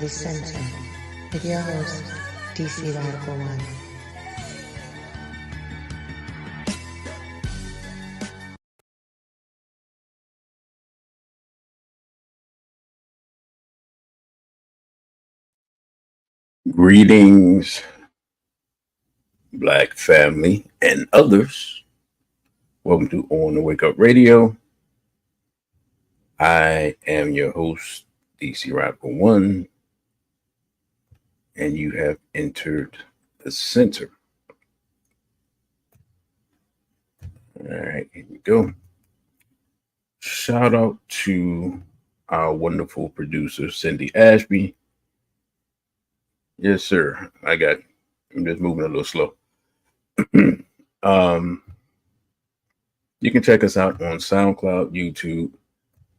the center with your host, DC Radical One. Greetings, Black family and others. Welcome to On the Wake Up Radio. I am your host, DC Radical One, and you have entered the center. All right, here we go. Shout out to our wonderful producer, Cindy Ashby. Yes, sir. I'm just moving a little slow. You can check us out on SoundCloud, YouTube,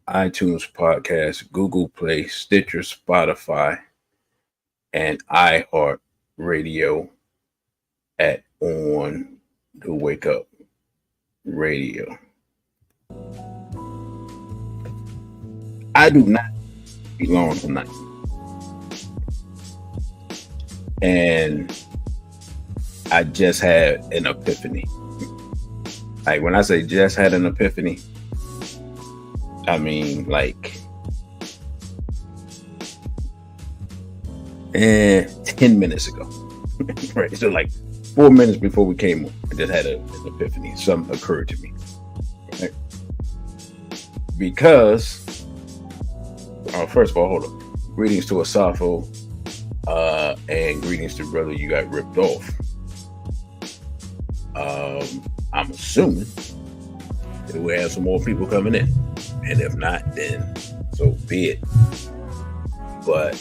iTunes Podcast, Google Play, Stitcher, Spotify, and iHeart Radio at On the Wake Up Radio. I do not belong tonight. And I just had an epiphany. Like when I say just had an epiphany, I mean like 10 minutes ago. Right. So like 4 minutes before we came on, I just had an epiphany. Something occurred to me. Right? Because first of all, hold on. Greetings to Asafo. And greetings to brother you got ripped off. I'm assuming that we'll have some more people coming in, and if not, then so be it. But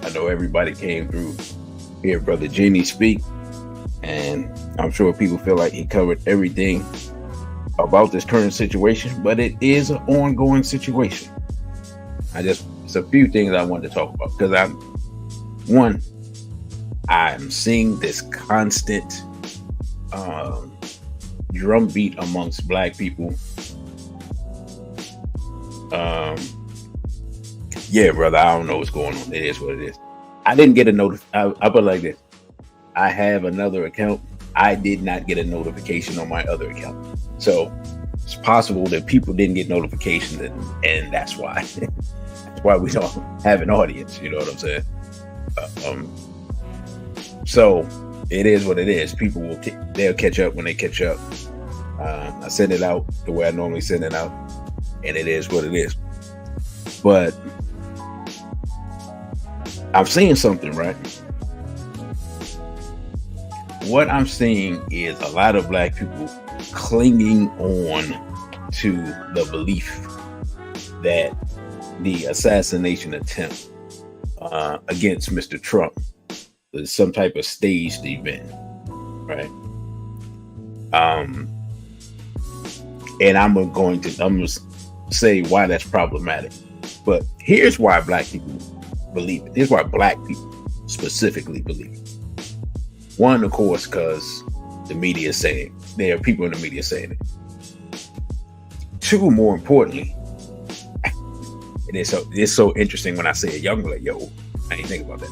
I know everybody came through hear brother Genie speak, and I'm sure people feel like he covered everything about this current situation, but it is an ongoing situation. It's a few things I wanted to talk about because I'm seeing this constant drumbeat amongst Black people. Yeah, brother, I don't know what's going on. It is what it is. I didn't get a notification. I put it like this. I have another account. I did not get a notification on my other account. So it's possible that people didn't get notifications, and that's why. Why we don't have an audience, you know what I'm saying? So it is what it is. People they'll catch up when they catch up. I send it out the way I normally send it out, and it is what it is. But I'm seeing something, right? What I'm seeing is a lot of Black people clinging on to the belief that the assassination attempt against Mr. Trump was some type of staged event, right? And I'm going to say why that's problematic. But here's why Black people believe it. Here's why Black people specifically believe it. One, of course, because the media is saying it. There are people in the media saying it. Two, more importantly, it's so interesting when I say it. Y'all be like, yo, I ain't think about that.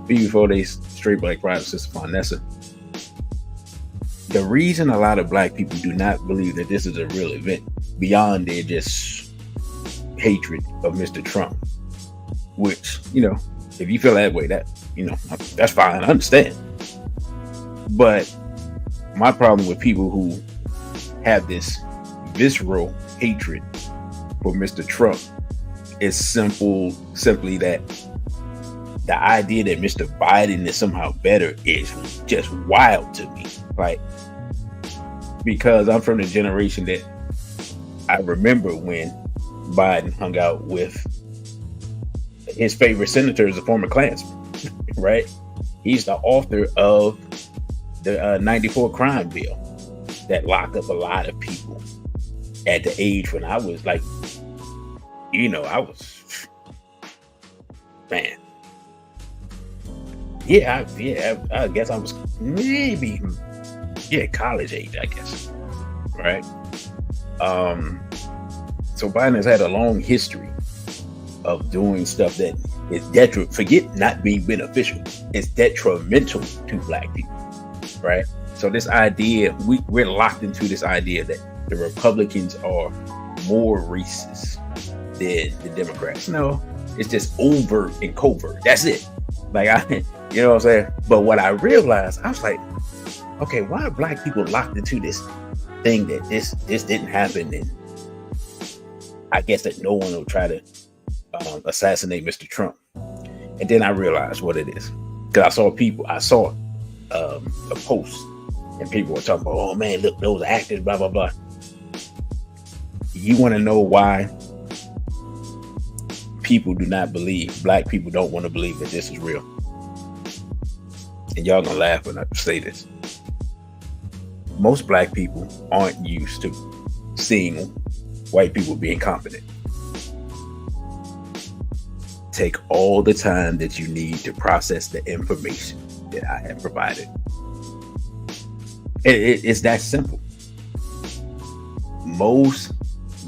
Before they straight Black Pride, Sister Vanessa. The reason a lot of Black people do not believe that this is a real event, beyond their just hatred of Mr. Trump, which, you know, if you feel that way, that, you know, that's fine. I understand. But my problem with people who have this visceral hatred for Mr. Trump is simply that the idea that Mr. Biden is somehow better is just wild to me. Like, because I'm from the generation that I remember when Biden hung out with his favorite senator as a former Klansman, right? He's the author of the 94 crime bill that locked up a lot of people at the age when I was like, you know, I guess I was maybe, college age, I guess. Right. So Biden has had a long history of doing stuff that is detrimental. Forget not being beneficial. It's detrimental to black people, right? So this idea, we're locked into this idea that the Republicans are more racist than the Democrats. No, it's just overt and covert. That's it. Like, you know what I'm saying? But what I realized, I was like, okay, why are black people locked into this thing that this didn't happen, and I guess that no one will try to assassinate Mr. Trump. And then I realized what it is, because I saw a post, and people were talking about, oh man, look, those actors, blah blah blah. You want to know why black people don't want to believe that this is real? And y'all gonna laugh when I say this. Most black people aren't used to seeing white people being competent. Take all the time that you need to process the information that I have provided. It's that simple. Most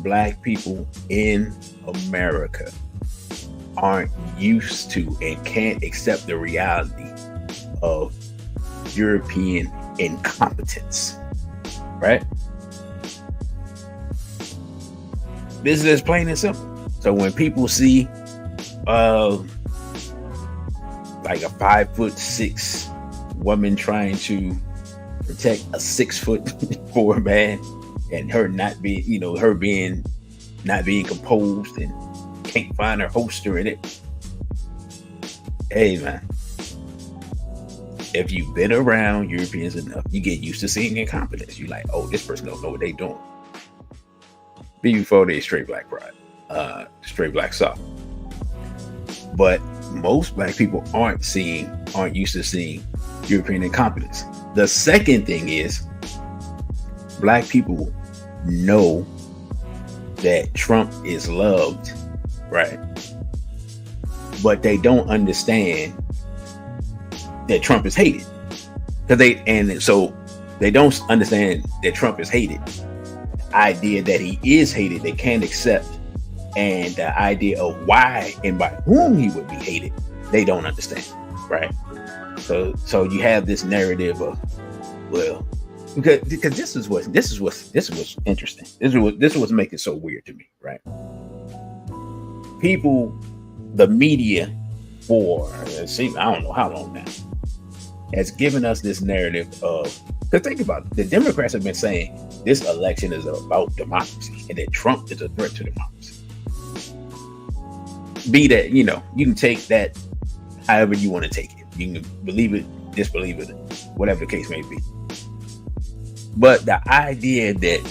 black people in America aren't used to and can't accept the reality of European incompetence, right? This is as plain and simple. So when people see like a 5'6" woman trying to protect a 6'4" man, and her not being, not being composed and can't find her holster in it. Hey man, if you've been around Europeans enough, you get used to seeing incompetence. You're like, oh, this person don't know what they doing. Before they straight black pride, straight black soft. But most black people aren't used to seeing European incompetence. The second thing is, black people know that Trump is loved, right? But they don't understand that Trump is hated. So they don't understand that Trump is hated. The idea that he is hated, they can't accept. And the idea of why and by whom he would be hated, they don't understand, right? So you have this narrative of, well, because this is what's interesting. This is what's making it so weird to me, right? People, the media, for I don't know how long now, has given us this narrative of, because think about it, the Democrats have been saying this election is about democracy and that Trump is a threat to democracy. Be that, you can take that however you want to take it. You can believe it, disbelieve it, whatever the case may be. But the idea that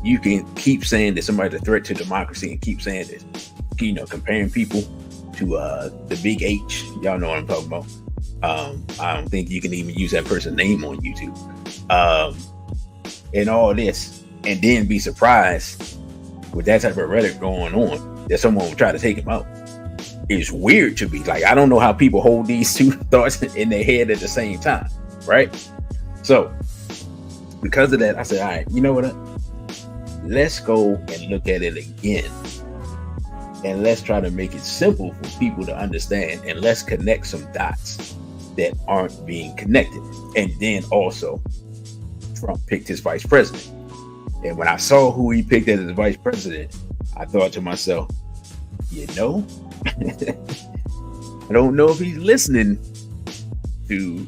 you can keep saying that somebody's a threat to democracy and keep saying this, comparing people to the big H, y'all know what I'm talking about. I don't think you can even use that person's name on YouTube. And all this, and then be surprised with that type of rhetoric going on, that someone will try to take him out. It's weird to me. Like, I don't know how people hold these two thoughts in their head at the same time, right? So, because of that, I said, all right, you know what? Let's go and look at it again. And let's try to make it simple for people to understand. And let's connect some dots that aren't being connected. And then also, Trump picked his vice president. And when I saw who he picked as his vice president, I thought to myself, I don't know if he's listening to,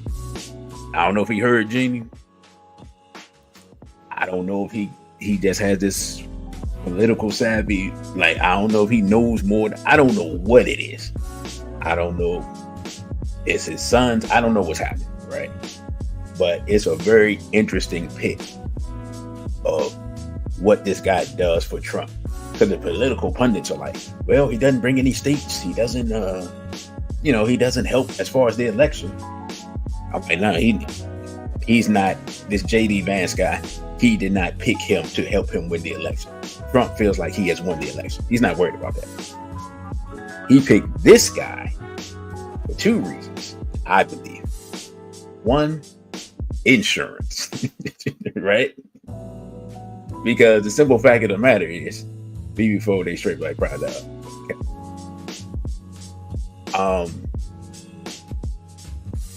I don't know if he heard Jeannie. I don't know if he just has this political savvy. Like, I don't know if he knows more. I don't know what it is. I don't know. It's his sons. I don't know what's happening, right? But it's a very interesting pick of what this guy does for Trump. Because the political pundits are like, well, he doesn't bring any states. He doesn't, he doesn't help as far as the election. I'm like, no, he's not this JD Vance guy. He did not pick him to help him win the election. Trump feels like he has won the election. He's not worried about that. He picked this guy for two reasons, I believe. One, insurance, right? Because the simple fact of the matter is, be before they straight black pride out. Okay.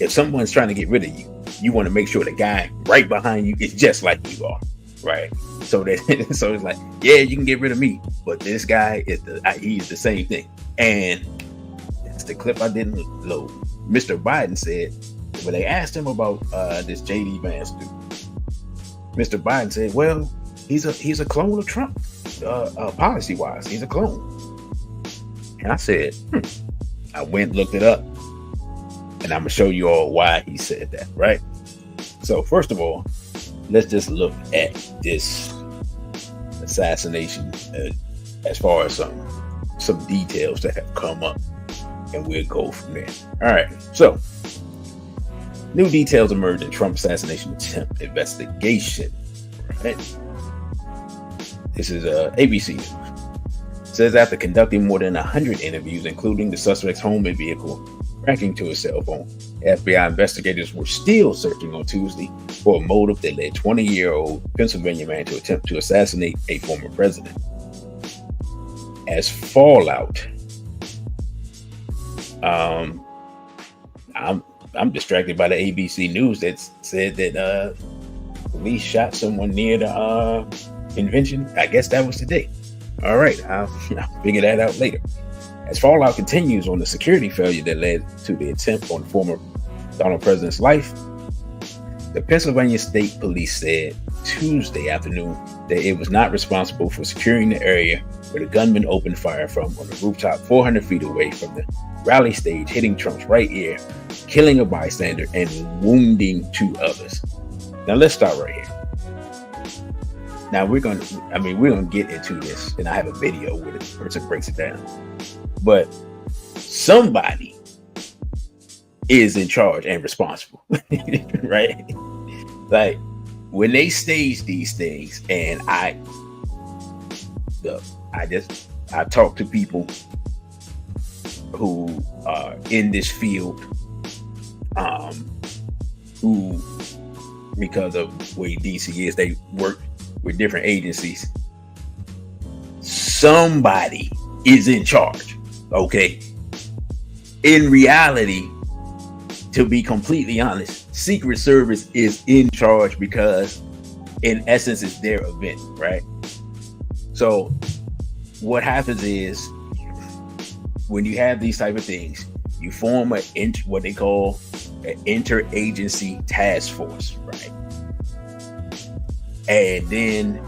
If someone's trying to get rid of you, you want to make sure the guy right behind you is just like you are, right? So that so it's like, yeah, you can get rid of me, but this guy is he's the same thing. And it's the clip I didn't load. Mr. Biden said when they asked him about this JD Vance dude, Mr. Biden said, "Well, he's a clone of Trump, policy wise. He's a clone." And I said, I went looked it up. And I'm going to show you all why he said that, right? So first of all, let's just look at this assassination as far as some details that have come up, and we'll go from there. All right. So new details emerged in Trump assassination attempt investigation, right? This is ABC News. It says after conducting more than 100 interviews, including the suspect's home and vehicle, tracking to his cell phone, FBI investigators were still searching on Tuesday for a motive that led 20-year-old Pennsylvania man to attempt to assassinate a former president. As fallout, I'm distracted by the ABC News that said that police shot someone near the convention. I guess that was today. All right, I'll figure that out later. As fallout continues on the security failure that led to the attempt on former Donald President's life, the Pennsylvania State Police said Tuesday afternoon that it was not responsible for securing the area where the gunman opened fire from on the rooftop 400 feet away from the rally stage, hitting Trump's right ear, killing a bystander, and wounding 2 others. Now let's start right here. Now we're gonna get into this, and I have a video where the person breaks it down. But somebody is in charge and responsible, right? Like when they stage these things, and I talk to people who are in this field, who, because of where DC is, they work with different agencies. Somebody is in charge. Okay. In reality, to be completely honest, Secret Service is in charge because, in essence, it's their event, right? So, what happens is, when you have these type of things, you form what they call an interagency task force, right? And then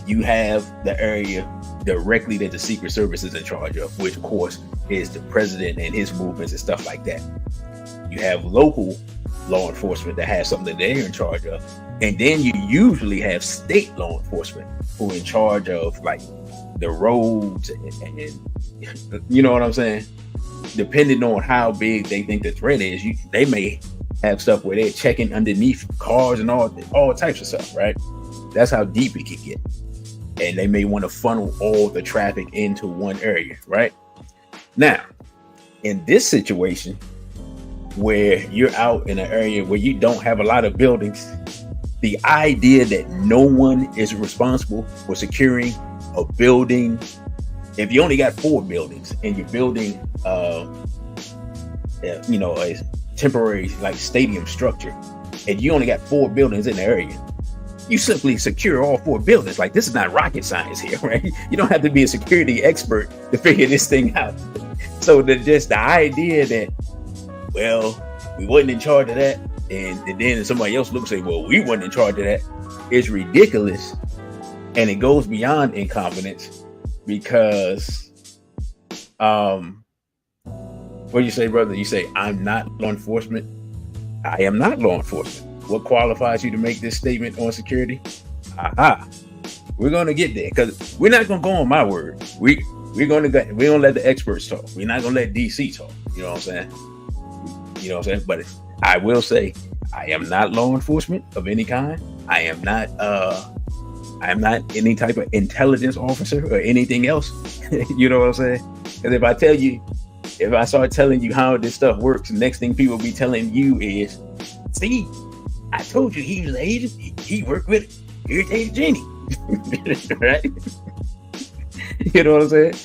you have the area directly that the Secret Service is in charge of, which of course is the president and his movements and stuff like that. You have local law enforcement that has something that they're in charge of. And then you usually have state law enforcement who are in charge of like the roads and you know what I'm saying? Depending on how big they think the threat is, they may have stuff where they're checking underneath cars and all types of stuff, right? That's how deep it can get. And they may want to funnel all the traffic into one area, right? Now, in this situation, where you're out in an area where you don't have a lot of buildings, the idea that no one is responsible for securing a building, if you only got 4 buildings and you're building, a temporary like stadium structure, and you only got 4 buildings in the area, you simply secure all 4 buildings. Like, this is not rocket science here, right? You don't have to be a security expert to figure this thing out. So just the idea that, well, we wasn't in charge of that, and then somebody else looks and say, well, we wasn't in charge of that, is ridiculous. And it goes beyond incompetence because, what do you say, brother? You say, I'm not law enforcement. I am not law enforcement. What qualifies you to make this statement on security? We're going to get there, because we're not going to go on my word. We're going to let the experts talk. We're not going to let DC talk. You know what I'm saying? You know what I'm saying? But I will say, I am not law enforcement of any kind. I am not any type of intelligence officer or anything else. You know what I'm saying? Because if I start telling you how this stuff works, the next thing people will be telling you is, see, I told you he was an agent. He worked with Irritated Jenny. Right? You know what I'm saying?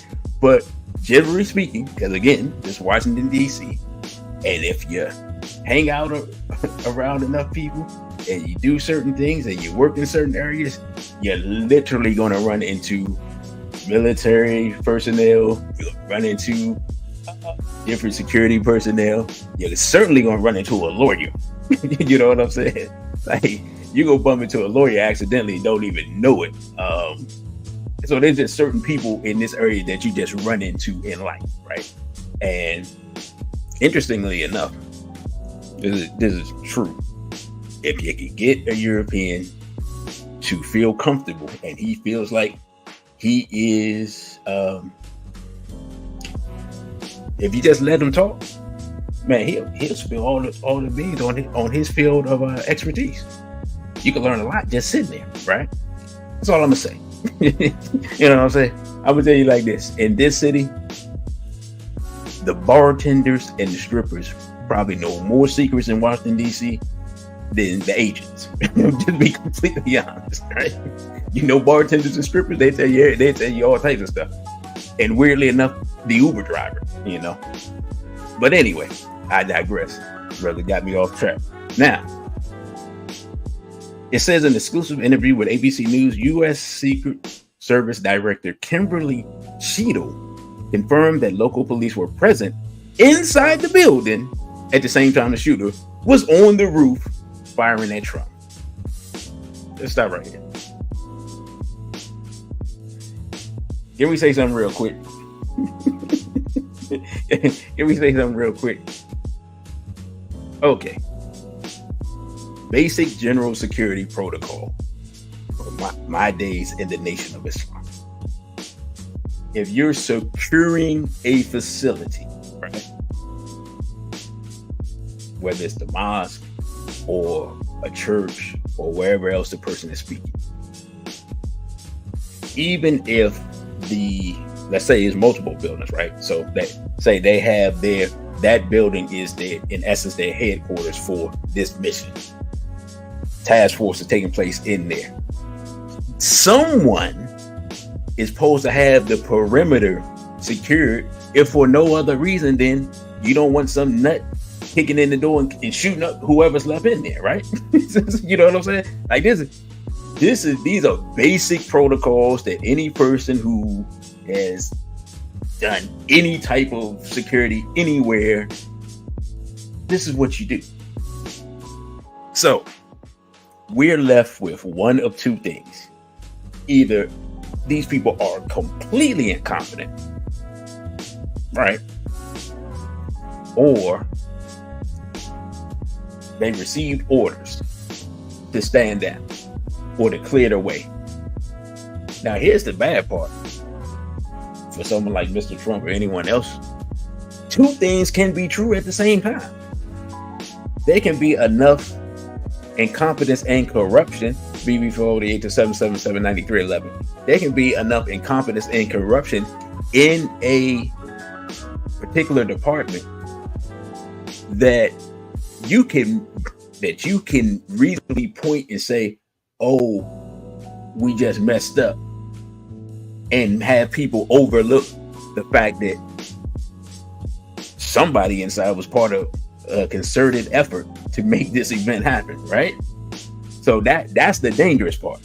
But generally speaking, because again, just Washington D.C. And if you hang out around enough people and you do certain things and you work in certain areas, you're literally going to run into military personnel. You'll run into different security personnel. You're certainly going to run into a lawyer. You know what I'm saying? Like, you go bump into a lawyer accidentally and don't even know it. So there's just certain people in this area that you just run into in life, right? And interestingly enough, this is true. If you can get a European to feel comfortable and he feels like he is, if you just let him talk, man, he'll spill all the beans on his field of expertise. You can learn a lot just sitting there, right? That's all I'm gonna say. You know what I'm saying? I'm gonna tell you like this: in this city, the bartenders and the strippers probably know more secrets in Washington D.C. than the agents. Just to be completely honest, right? You know, bartenders and strippers, they tell you all types of stuff. And weirdly enough, the Uber driver, you know. But anyway, I digress. Brother got me off track. Now, it says an exclusive interview with ABC News, U.S. Secret Service Director Kimberly Cheadle confirmed that local police were present inside the building at the same time the shooter was on the roof firing at Trump. Let's stop right here. Can we say something real quick? Can we say something real quick? Okay. Basic general security protocol for my days in the Nation of Islam. If you're securing a facility, right, whether it's the mosque or a church or wherever else the person is speaking, even if let's say it's multiple buildings, right? So say they have that building is in essence their headquarters for this mission. Task force is taking place in there. Someone is supposed to have the perimeter secured, if for no other reason than you don't want some nut kicking in the door and shooting up whoever's left in there, right? You know what I'm saying? Like these are basic protocols that any person who has done any type of security anywhere, this is what you do. So we're left with one of two things. Either these people are completely incompetent, right? Or they received orders to stand down or to clear their way. Now, here's the bad part. For someone like Mr. Trump or anyone else, two things can be true at the same time. There can be enough incompetence and corruption, BB488 to 777-9311. There can be enough incompetence and corruption in a particular department that you can reasonably point and say, "Oh, we just messed up," and have people overlook the fact that somebody inside was part of a concerted effort to make this event happen, right? So that's the dangerous part.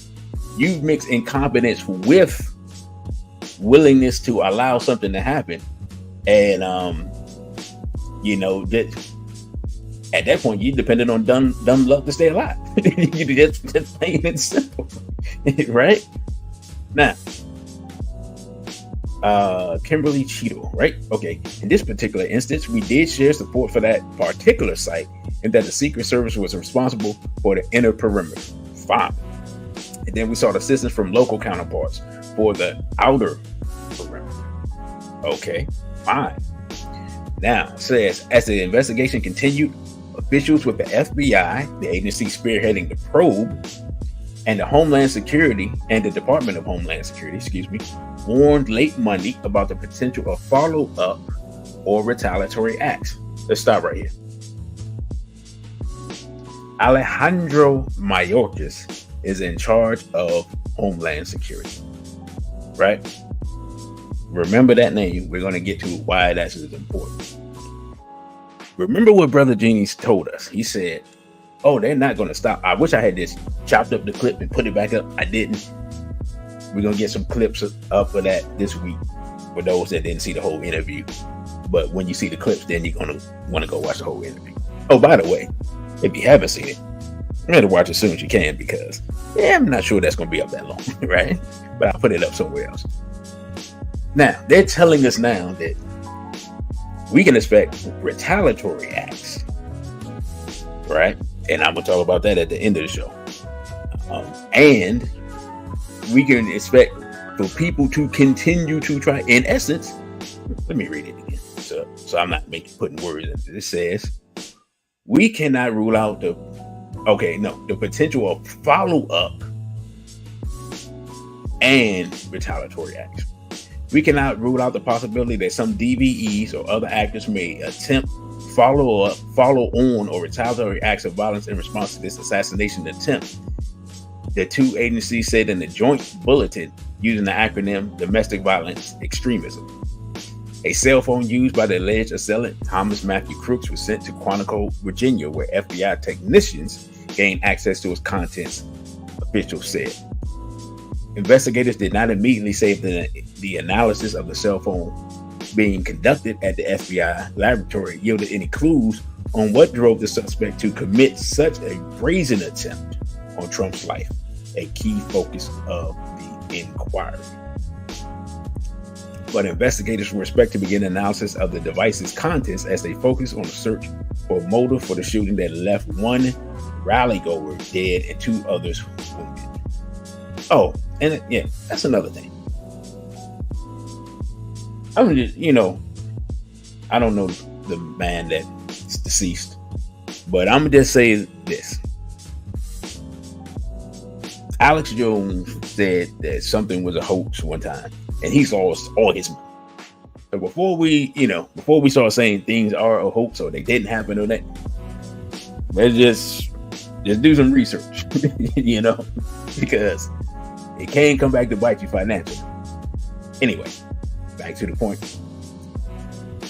You mix incompetence with willingness to allow something to happen, and that at that point you depended on dumb luck to stay alive. You just plain and simple, right? Now, Kimberly Cheadle, right? Okay. In this particular instance, we did share support for that particular site and that the Secret Service was responsible for the inner perimeter. Fine. And then we sought assistance from local counterparts for the outer perimeter. Okay, fine. Now, it says, as the investigation continued, officials with the FBI, the agency spearheading the probe, and the Homeland Security and the Department of Homeland Security, warned late Monday about the potential of follow-up or retaliatory acts. Let's stop right here. Alejandro Mayorkas is in charge of Homeland Security, right? Remember that name. We're going to get to why that's important. Remember what Brother Genie told us. He said, oh, they're not going to stop. I wish I had this chopped up the clip and put it back up. I didn't. We're going to get some clips up for that this week for those that didn't see the whole interview. But when you see the clips, then you're going to want to go watch the whole interview. Oh, by the way, if you haven't seen it, remember to watch it as soon as you can, because I'm not sure that's going to be up that long, right? But I'll put it up somewhere else. Now, they're telling us now that we can expect retaliatory acts, right? And I'm going to talk about that at the end of the show. And we can expect for people to continue to try, in essence, let me read it again. So I'm not putting words into it. It says, we cannot rule out the potential of follow-up and retaliatory acts. We cannot rule out the possibility that some DVEs or other actors may attempt follow on, or retaliatory acts of violence in response to this assassination attempt. The two agencies said in the joint bulletin using the acronym Domestic Violence Extremism. A cell phone used by the alleged assailant, Thomas Matthew Crooks, was sent to Quantico, Virginia, where FBI technicians gained access to its contents, officials said. Investigators did not immediately say if the analysis of the cell phone being conducted at the FBI laboratory yielded any clues on what drove the suspect to commit such a brazen attempt on Trump's life, a key focus of the inquiry. But investigators will expect to begin analysis of the device's contents as they focus on the search for a motive for the shooting that left one rally goer dead and two others wounded. Oh, and that's another thing. I'm just, I don't know the man that's deceased, but I'm gonna just say this. Alex Jones said that something was a hoax one time, and he's lost all his money. So before we start saying things are a hoax or they didn't happen or that, let's just do some research, because it can come back to bite you financially. Anyway, back to the point.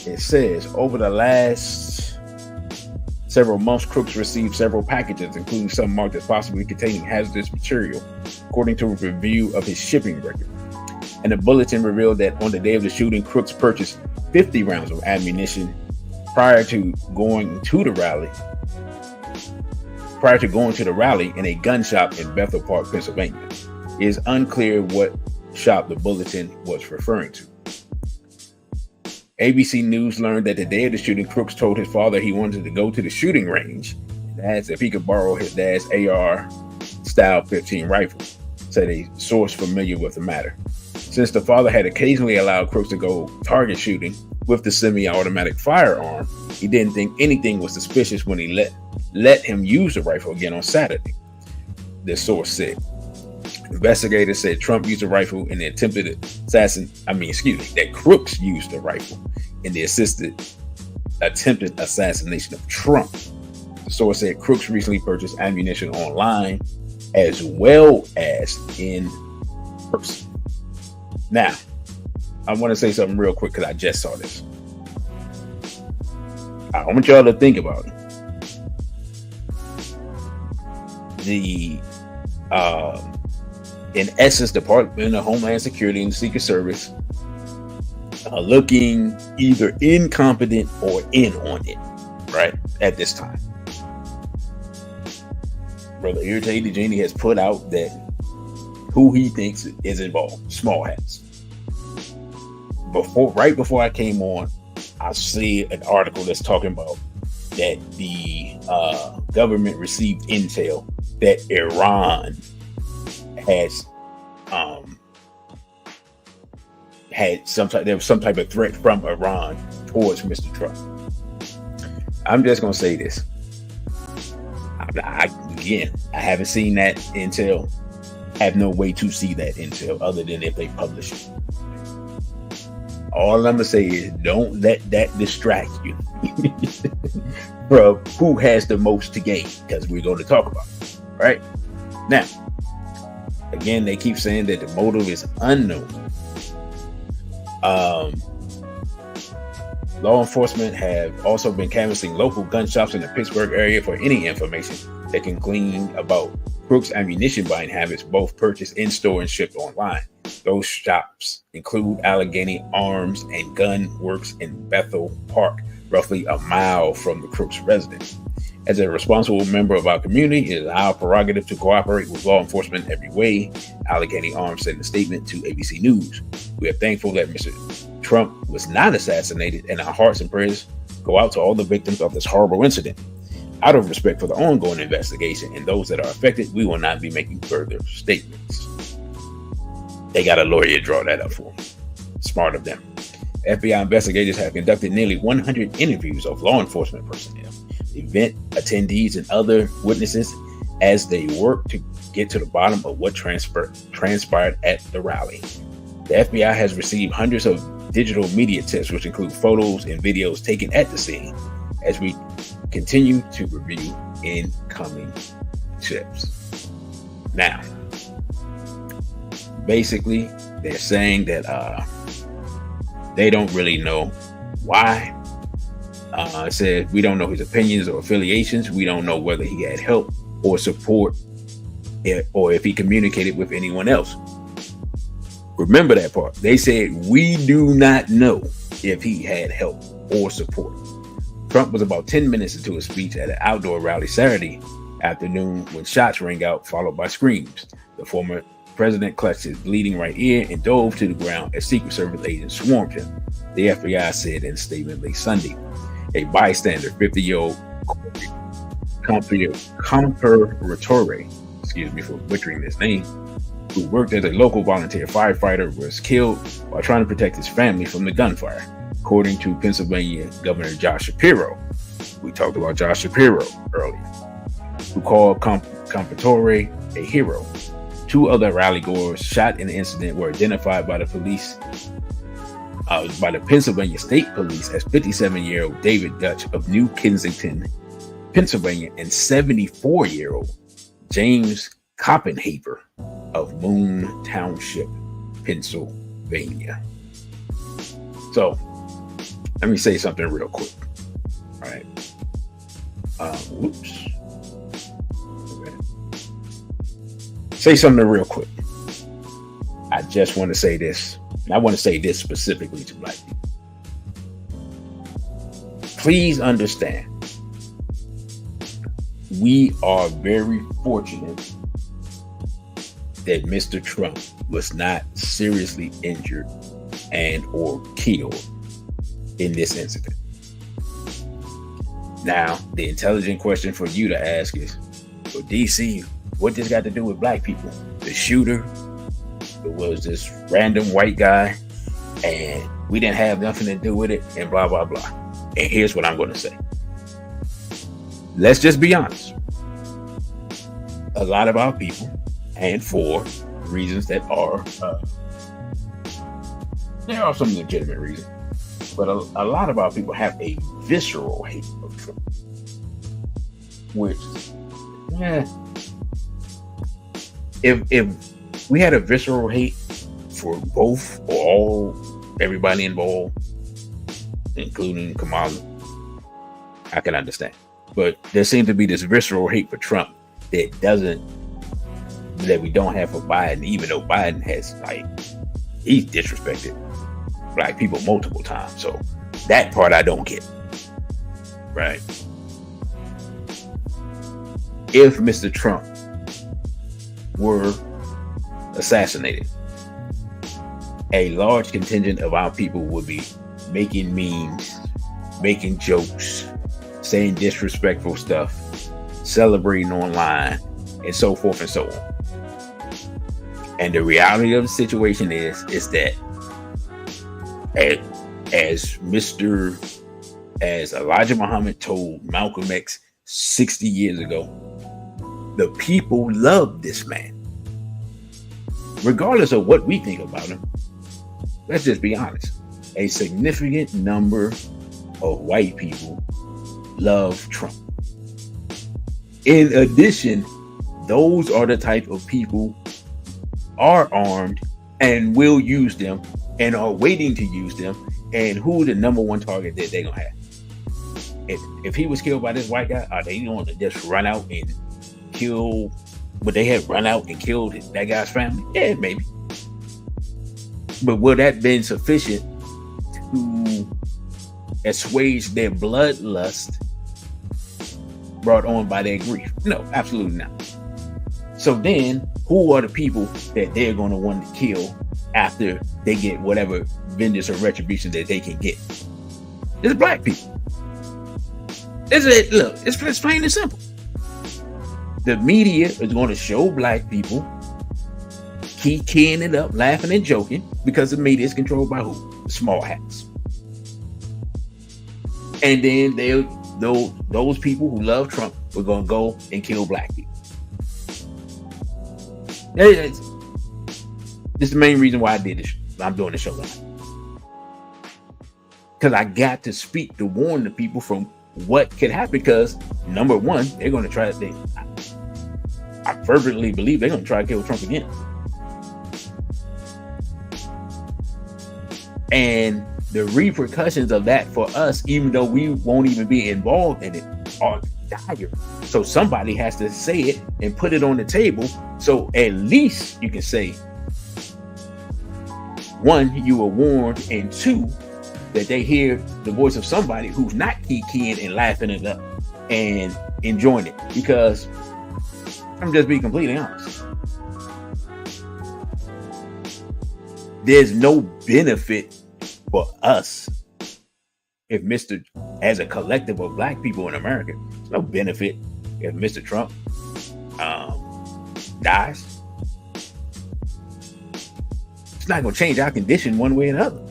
It says, over the last several months, Crooks received several packages, including some marked as possibly containing hazardous material, according to a review of his shipping record. And the bulletin revealed that on the day of the shooting, Crooks purchased 50 rounds of ammunition prior to going to the rally in a gun shop in Bethel Park, Pennsylvania. It is unclear what shop the bulletin was referring to. ABC News learned that the day of the shooting, Crooks told his father he wanted to go to the shooting range and asked if he could borrow his dad's AR style 15 rifle, said a source familiar with the matter. Since the father had occasionally allowed Crooks to go target shooting with the semi-automatic firearm, he didn't think anything was suspicious when he let him use the rifle again on Saturday, the source said. Investigators said Trump used a rifle in the that Crooks used a rifle in the attempted assassination of Trump. The source said Crooks recently purchased ammunition online as well as in person. Now, I want to say something real quick because I just saw this. I want y'all to think about it. In essence, Department of Homeland Security and the Secret Service are looking either incompetent or in on it, right, at this time. Brother Irritated Genie has put out that who he thinks is involved, small hats. Right before I came on, I see an article that's talking about that the government received intel that Iran there was some type of threat from Iran towards Mr. Trump. I'm just gonna say this. I haven't seen that intel. Have no way to see that intel other than if they publish it. All I'm gonna say is don't let that distract you from who has the most to gain, because we're going to talk about it. Right now, again, they keep saying that the motive is unknown. Um, Law enforcement have also been canvassing local gun shops in the Pittsburgh area for any information they can glean about Crooks' ammunition buying habits, both purchased in store and shipped online. Those shops include Allegheny Arms and Gun Works in Bethel Park, roughly a mile from the Crooks' residence. As a responsible member of our community, it is our prerogative to cooperate with law enforcement every way, Allegheny Arms said in a statement to ABC News. We are thankful that Mr. Trump was not assassinated, and our hearts and prayers go out to all the victims of this horrible incident. Out of respect for the ongoing investigation and those that are affected, we will not be making further statements. They got a lawyer to draw that up for them. Smart of them. FBI investigators have conducted nearly 100 interviews of law enforcement personnel, event attendees, and other witnesses as they work to get to the bottom of what transpired at the rally. The FBI has received hundreds of digital media tips, which include photos and videos taken at the scene, as we continue to review incoming tips. Now, basically, they're saying that they don't really know why. It said, we don't know his opinions or affiliations. We don't know whether he had help or support or if he communicated with anyone else. Remember that part. They said, we do not know if he had help or support. Trump was about 10 minutes into a speech at an outdoor rally Saturday afternoon when shots rang out, followed by screams. The former president clutched his bleeding right ear and dove to the ground as Secret Service agents swarmed him, the FBI said in a statement late Sunday. A bystander, 50-year-old Comparatore, excuse me for butchering this name, who worked as a local volunteer firefighter, was killed while trying to protect his family from the gunfire, according to Pennsylvania Governor Josh Shapiro. We talked about Josh Shapiro earlier, who called Comparatore a hero. Two other rally-goers shot in the incident were identified by the police, by the Pennsylvania State Police as 57-year-old David Dutch of New Kensington, Pennsylvania, and 74-year-old James Koppenhaver of Moon Township, Pennsylvania. So, let me say something real quick. All right. Whoops. Okay. Say something real quick. I just want to say this. And I want to say this specifically to Black people. Please understand, we are very fortunate that Mr. Trump was not seriously injured and or killed in this incident. Now, the intelligent question for you to ask is, for DC, what this got to do with Black people? The shooter was this random white guy, and we didn't have nothing to do with it, and blah, blah, blah. And here's what I'm going to say. Let's just be honest. A lot of our people, and for reasons that are, there are some legitimate reasons, but a lot of our people have a visceral hate of Trump, which, if we had a visceral hate for both or all, everybody involved, including Kamala, I can understand. But there seems to be this visceral hate for Trump that we don't have for Biden, even though Biden has, he's disrespected Black people multiple times. So that part I don't get. Right? If Mr. Trump were assassinated, a large contingent of our people would be making memes, making jokes, saying disrespectful stuff, celebrating online, and so forth and so on. And the reality of the situation is that as Elijah Muhammad told Malcolm X 60 years ago, the people love this man. Regardless of what we think about him, let's just be honest. A significant number of white people love Trump. In addition, those are the type of people are armed and will use them and are waiting to use them, and who the number one target that they're gonna have. If he was killed by this white guy, are they going to just run out and kill? Would they have run out and killed that guy's family? Yeah, maybe. But would that been sufficient to assuage their bloodlust brought on by their grief? No, absolutely not. So then, who are the people that they're going to want to kill after they get whatever vengeance or retribution that they can get? It's black people. Look, it's plain and simple. The media is going to show black people keying it up, laughing and joking, because the media is controlled by who? The small hats. And then those people who love Trump were going to go and kill black people. This is the main reason why I did this. I'm doing the show live. Because I got to speak to warn the people from what could happen. Because number one, they're going to try to. I fervently believe they're going to try to kill Trump again. And the repercussions of that for us, even though we won't even be involved in it, are dire. So somebody has to say it and put it on the table. So at least you can say, one, you were warned, and two, that they hear the voice of somebody who's not keying and laughing it up and enjoying it. Because I'm just being completely honest. There's no benefit for us if as a collective of black people in America, there's no benefit if Mr. Trump dies. It's not going to change our condition one way or another.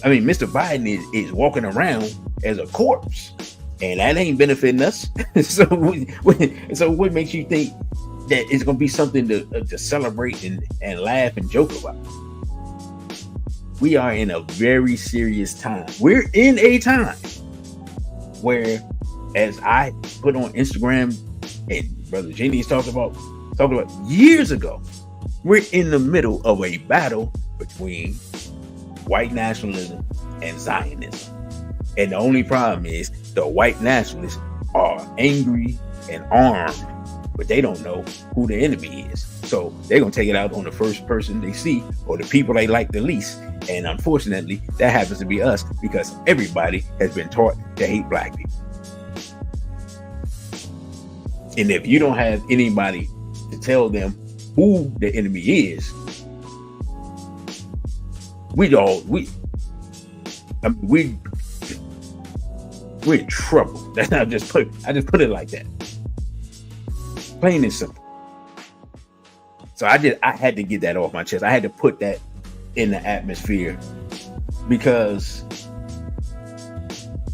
I mean, Mr. Biden is walking around as a corpse, and that ain't benefiting us. So what makes you think that it's going to be something to celebrate and laugh and joke about? We are in a very serious time. We're in a time where, as I put on Instagram and Brother Jenny's talked about years ago, we're in the middle of a battle between white nationalism and Zionism. And the only problem is the white nationalists are angry and armed, but they don't know who the enemy is. So they're going to take it out on the first person they see or the people they like the least. And unfortunately, that happens to be us, because everybody has been taught to hate black people. And if you don't have anybody to tell them who the enemy is, we're in trouble. I just put it like that. Plain and simple. So I had to get that off my chest. I had to put that in the atmosphere, because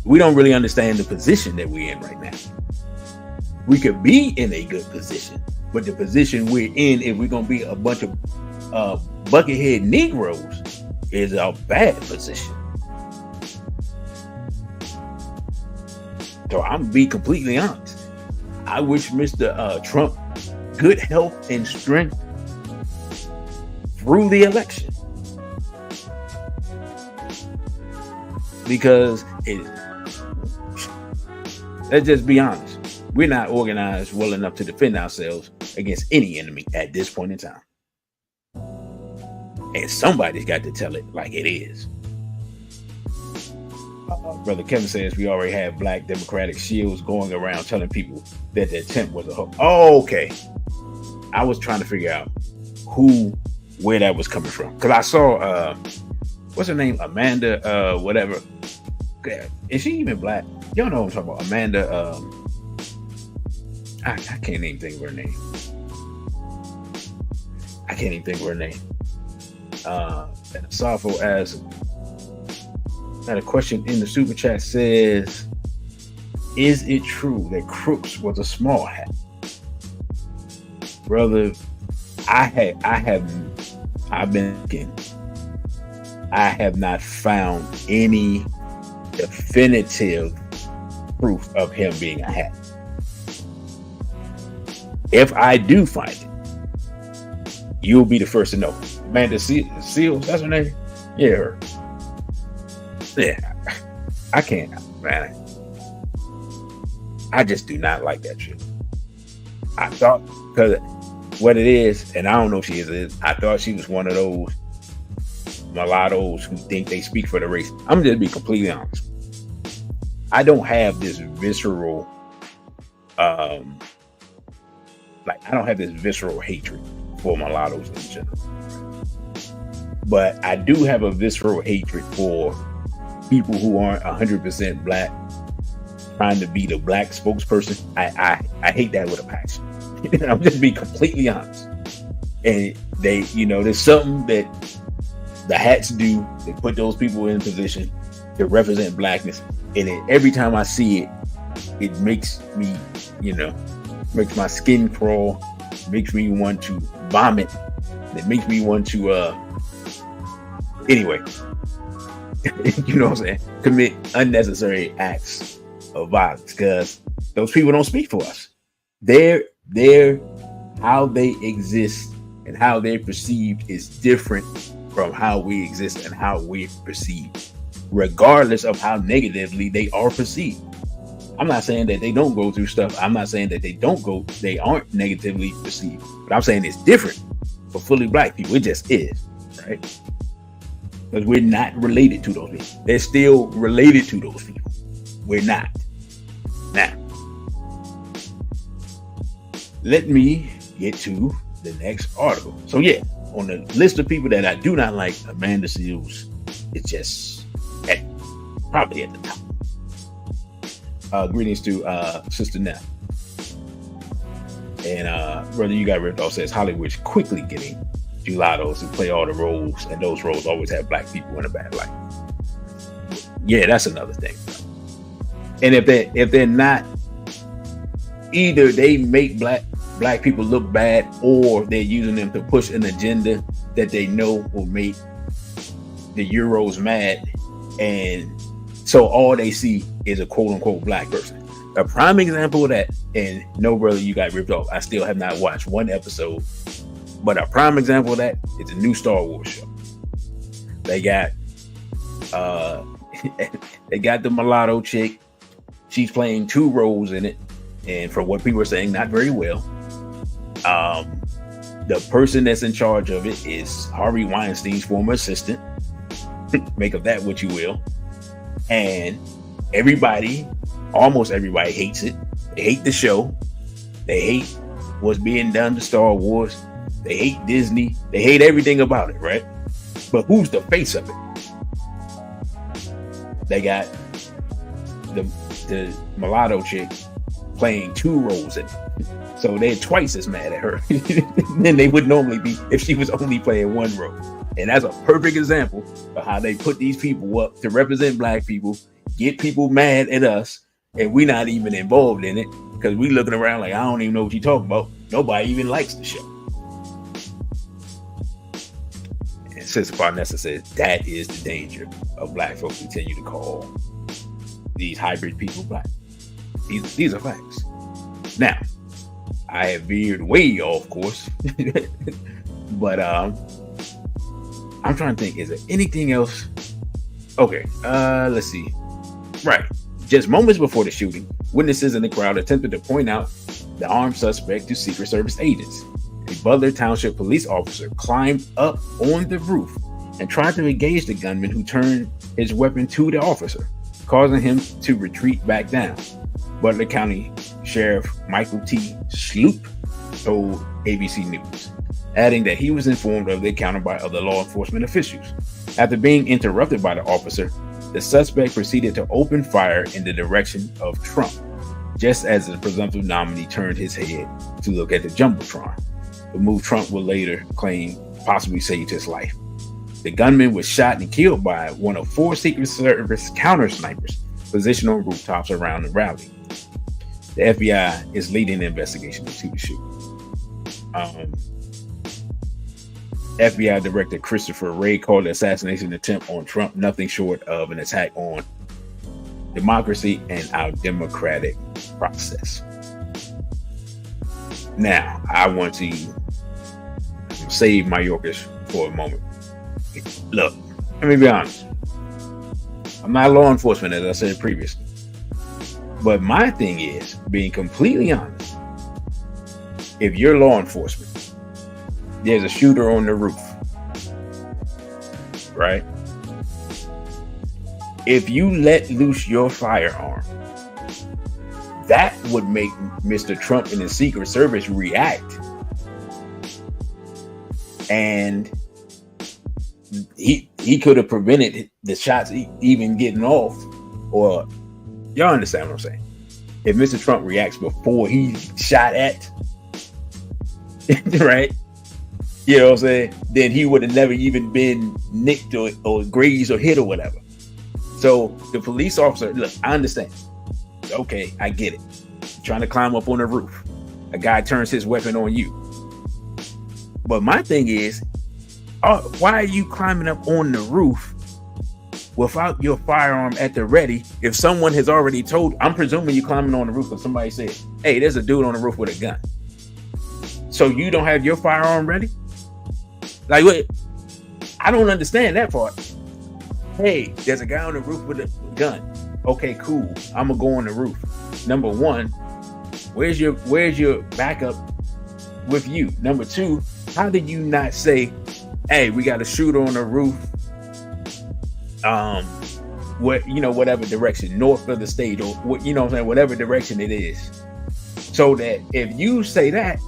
we don't really understand the position that we're in right now. We could be in a good position, but the position we're in, if we're going to be a bunch of buckethead Negroes, is a bad position. So I'm be completely honest. I wish Mr. Trump good health and strength through the election, because let's just be honest, we're not organized well enough to defend ourselves against any enemy at this point in time. And somebody's got to tell it like it is. Brother Kevin says we already have black Democratic shields going around telling people that the attempt was a hoax. Oh, okay. I was trying to figure out where that was coming from. Because I saw, what's her name? Amanda, whatever. Is she even black? Y'all know what I'm talking about. Amanda, I can't even think of her name. And Safo asks, had a question in the super chat, says, is it true that Crooks was a small hat? Brother, I've been thinking, I have not found any definitive proof of him being a hat. If I do find it, you'll be the first to know. Amanda Seals, that's her name? Yeah, her. Yeah, I can't, man. I just do not like that shit. I thought, because what it is, and I don't know if she is, I thought she was one of those mulattoes who think they speak for the race. I'm just be completely honest. I don't have this visceral, I don't have this visceral hatred for mulattoes in general. But I do have a visceral hatred for people who aren't 100% black, trying to be the black spokesperson. I hate that with a passion. I'm just being completely honest. And they, there's something that the hats do. They put those people in position to represent blackness. And every time I see it, it makes me, makes my skin crawl, makes me want to vomit. It makes me want to, anyway, you know what I'm saying? Commit unnecessary acts of violence, because those people don't speak for us. They're how they exist and how they're perceived is different from how we exist and how we're perceived, regardless of how negatively they are perceived. I'm not saying that they don't go through stuff. I'm not saying that they aren't negatively perceived, but I'm saying it's different for fully black people. It just is, right? Because we're not related to those people. They're still related to those people. We're not. Now, let me get to the next article. So yeah, on the list of people that I do not like, Amanda Seals is just probably at the top. Greetings to Sister Nell. And Brother You Got Ripped Off says Hollywood's quickly getting mulattoes to play all the roles, and those roles always have black people in a bad light. Yeah, that's another thing. And if they're not, either they make black people look bad, or they're using them to push an agenda that they know will make the Euros mad, and so all they see is a quote unquote black person. A prime example of that, and no, Brother You Got Ripped Off, I still have not watched one episode, but a prime example of that is a new Star Wars show. They got the mulatto chick. She's playing two roles in it, and for what people are saying, not very well. The person that's in charge of it is Harvey Weinstein's former assistant. Make of that what you will. And almost everybody hates it. They hate the show. They hate what's being done to Star Wars. They hate Disney. They hate everything about it, right? But who's the face of it? They got the mulatto chick playing two roles in it. So they're twice as mad at her than they would normally be if she was only playing one role. And that's a perfect example of how they put these people up to represent black people, get people mad at us, and we're not even involved in it because we looking around like, I don't even know what you're talking about. Nobody even likes the show. And Sister Parnessa says that is the danger of black folks continue to call these hybrid people black. These are facts. Now, I have veered way off course, but I'm trying to think, is there anything else? Okay, let's see. Right, just moments before the shooting, witnesses in the crowd attempted to point out the armed suspect to Secret Service agents. A Butler Township police officer climbed up on the roof and tried to engage the gunman, who turned his weapon to the officer, causing him to retreat back down. Butler County Sheriff Michael T. Sloop told ABC News, adding that he was informed of the encounter by other law enforcement officials. After being interrupted by the officer, the suspect proceeded to open fire in the direction of Trump, just as the presumptive nominee turned his head to look at the Jumbotron, the move Trump would later claim possibly saved his life. The gunman was shot and killed by one of 4 Secret Service counter snipers positioned on rooftops around the rally. The FBI is leading the investigation into the shooting. FBI Director Christopher Wray called the assassination attempt on Trump nothing short of an attack on democracy and our democratic process. Now, I want to save Mayorkas for a moment. Look, let me be honest. I'm not law enforcement, as I said previously. But my thing is, being completely honest, if you're law enforcement, there's a shooter on the roof, right? If you let loose your firearm, that would make Mr. Trump and the Secret Service react. And he could have prevented the shots even getting off. Or y'all understand what I'm saying? If Mr. Trump reacts before he shot at, right? You know what I'm saying? Then he would have never even been nicked or grazed or hit or whatever. So the police officer, look, I understand. Okay, I get it. You're trying to climb up on the roof. A guy turns his weapon on you. But my thing is, why are you climbing up on the roof without your firearm at the ready? If someone has already told, I'm presuming you're climbing on the roof because somebody said, hey, there's a dude on the roof with a gun. So you don't have your firearm ready? Like, what? I don't understand that part. Hey, there's a guy on the roof with a gun. Okay, cool. I'm gonna go on the roof. Number one, where's your backup with you? Number two, how did you not say, hey, we got a shooter on the roof? Whatever direction, north of the state, or what, you know what I'm saying, whatever direction it is. So that if you say that,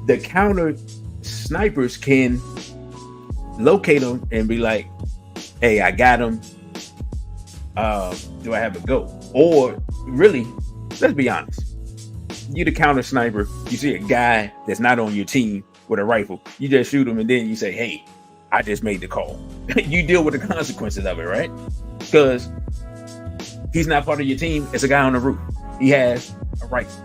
the counter snipers can locate them and be like, hey, I got him. Do I have a go? Or really, let's be honest. You the counter sniper, you see a guy that's not on your team with a rifle, you just shoot him and then you say, hey, I just made the call. You deal with the consequences of it, right? Because he's not part of your team. It's a guy on the roof. He has a rifle.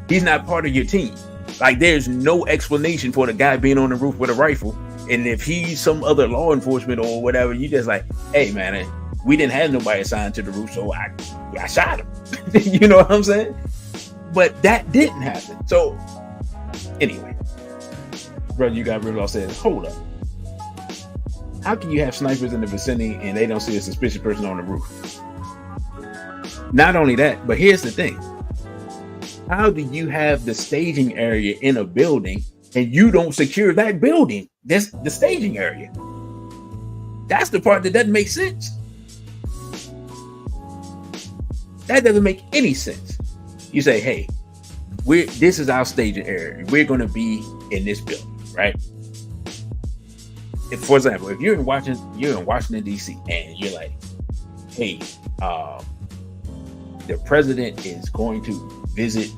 He's not part of your team. Like, there's no explanation for the guy being on the roof with a rifle. And if he's some other law enforcement or whatever, you just like, hey, man, we didn't have nobody assigned to the roof, so I shot him. You know what I'm saying? But that didn't happen. So anyway, brother, you got real law says, hold up. How can you have snipers in the vicinity and they don't see a suspicious person on the roof? Not only that, but here's the thing. How do you have the staging area in a building and you don't secure that building? That's the staging area. That's the part that doesn't make sense. That doesn't make any sense. You say, hey, this is our staging area. We're going to be in this building, right? If, for example, if you're in Washington, D.C. and you're like, hey, the president is going to visit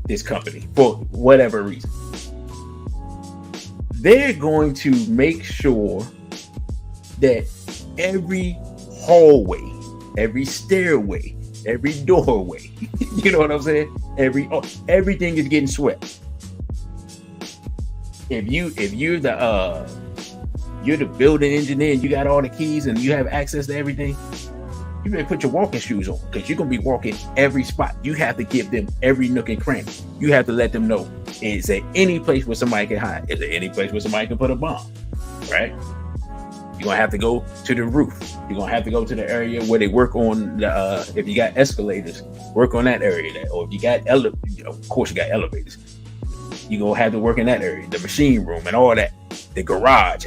this company for whatever reason, they're going to make sure that every hallway, every stairway, every doorway, you know what I'm saying? Everything is getting swept. If you're the building engineer and you got all the keys and you have access to everything, you better put your walking shoes on, because you're gonna be walking every spot. You have to give them every nook and cranny. You have to let them know, is there any place where somebody can hide? Is there any place where somebody can put a bomb? Right? You're gonna have to go to the roof. You're gonna have to go to the area where they work on the if you got escalators, work on that area there. Or if you got of course you got elevators, you're gonna have to work in that area, the machine room and all that, the garage,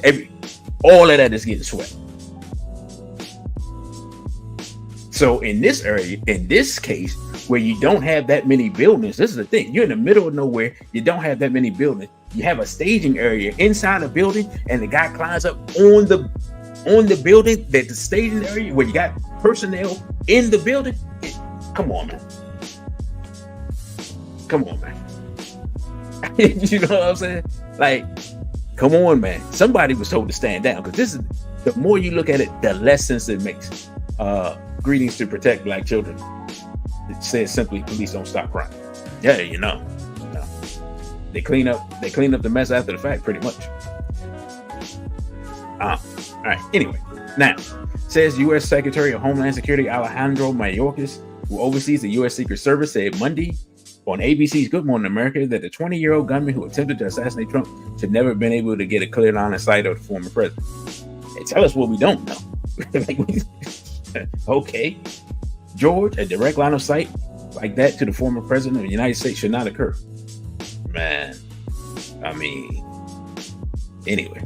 all of that is getting swept. So in this area, in this case, where you don't have that many buildings, this is the thing. You're in the middle of nowhere. You don't have that many buildings. You have a staging area inside a building, and the guy climbs up on the building, that the staging area where you got personnel in the building. Come on, man. Come on, man. You know what I'm saying? Like, come on, man. Somebody was told to stand down, because this is, the more you look at it, the less sense it makes. Greetings to protect black children. It says simply, police don't stop crime. Yeah, you know. They clean up the mess after the fact, pretty much. All right. Anyway, now says U.S. Secretary of Homeland Security Alejandro Mayorkas, who oversees the U.S. Secret Service, said Monday on ABC's Good Morning America that the 20-year-old gunman who attempted to assassinate Trump should never have been able to get a clear line of sight of the former president. Hey, tell us what we don't know. Okay. George, a direct line of sight like that to the former president of the United States should not occur. Man, I mean, anyway.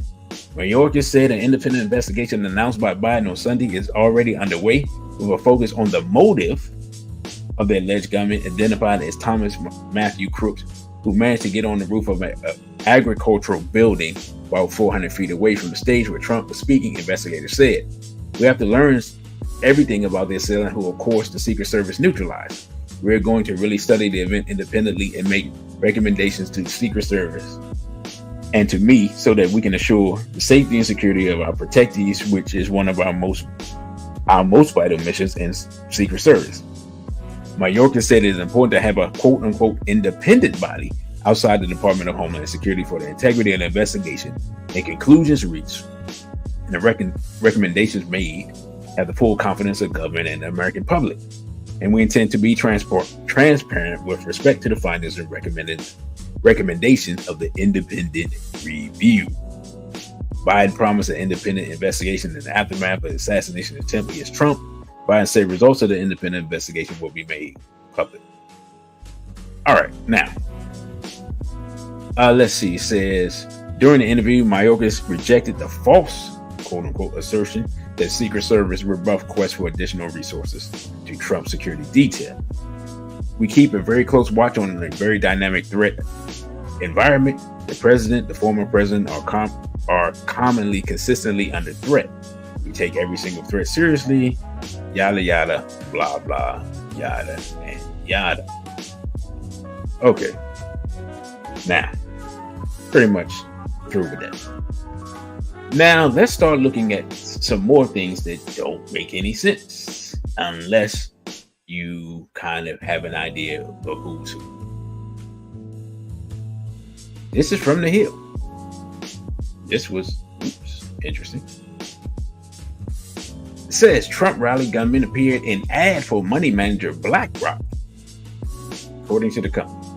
Mayorkas said an independent investigation announced by Biden on Sunday is already underway with a focus on the motive of the alleged gunman identified as Thomas Matthew Crooks, who managed to get on the roof of an agricultural building about 400 feet away from the stage where Trump was speaking, investigators said. We have to learn everything about the assailant, who of course the Secret Service neutralized. We're going to really study the event independently and make recommendations to the Secret Service and to me so that we can assure the safety and security of our protectees, which is one of our most vital missions in Secret Service. Mayorkas said it is important to have a quote-unquote independent body outside the Department of Homeland Security for the integrity of the investigation and conclusions reached and the recommendations made have the full confidence of government and the American public. And we intend to be transparent with respect to the findings and recommendations of the independent review. Biden promised an independent investigation in the aftermath of the assassination attempt against Trump. Biden said results of the independent investigation will be made public. All right, now, let's see. It says, during the interview, Mayorkas rejected the false, quote-unquote, assertion that Secret Service rebuffed requests for additional resources to Trump security detail. We keep a very close watch on a very dynamic threat environment. The president, the former president are commonly, consistently under threat. We take every single threat seriously, yada, yada, blah, blah, yada, and yada. Okay. Now, pretty much through with that. Now, let's start looking at some more things that don't make any sense unless you kind of have an idea of who's who. This is from The Hill. This was interesting. It says Trump rally gunman appeared in ad for money manager BlackRock, according to the company.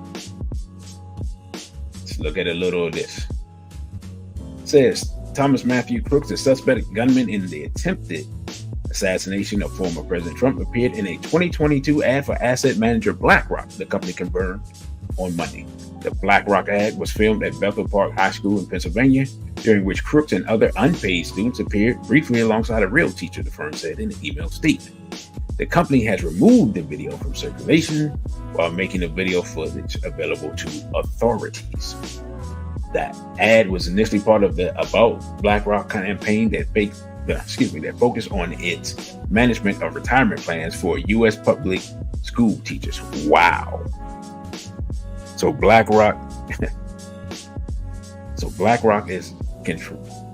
Let's look at a little of this. It says Thomas Matthew Crooks, the suspect gunman in the attempted assassination of former President Trump, appeared in a 2022 ad for asset manager BlackRock, the company confirmed on Monday. The BlackRock ad was filmed at Bethel Park High School in Pennsylvania, during which Crooks and other unpaid students appeared briefly alongside a real teacher, the firm said in an email statement. The company has removed the video from circulation while making the video footage available to authorities. That ad was initially part of the About BlackRock campaign that focused on its management of retirement plans for U.S. public school teachers. Wow. So BlackRock is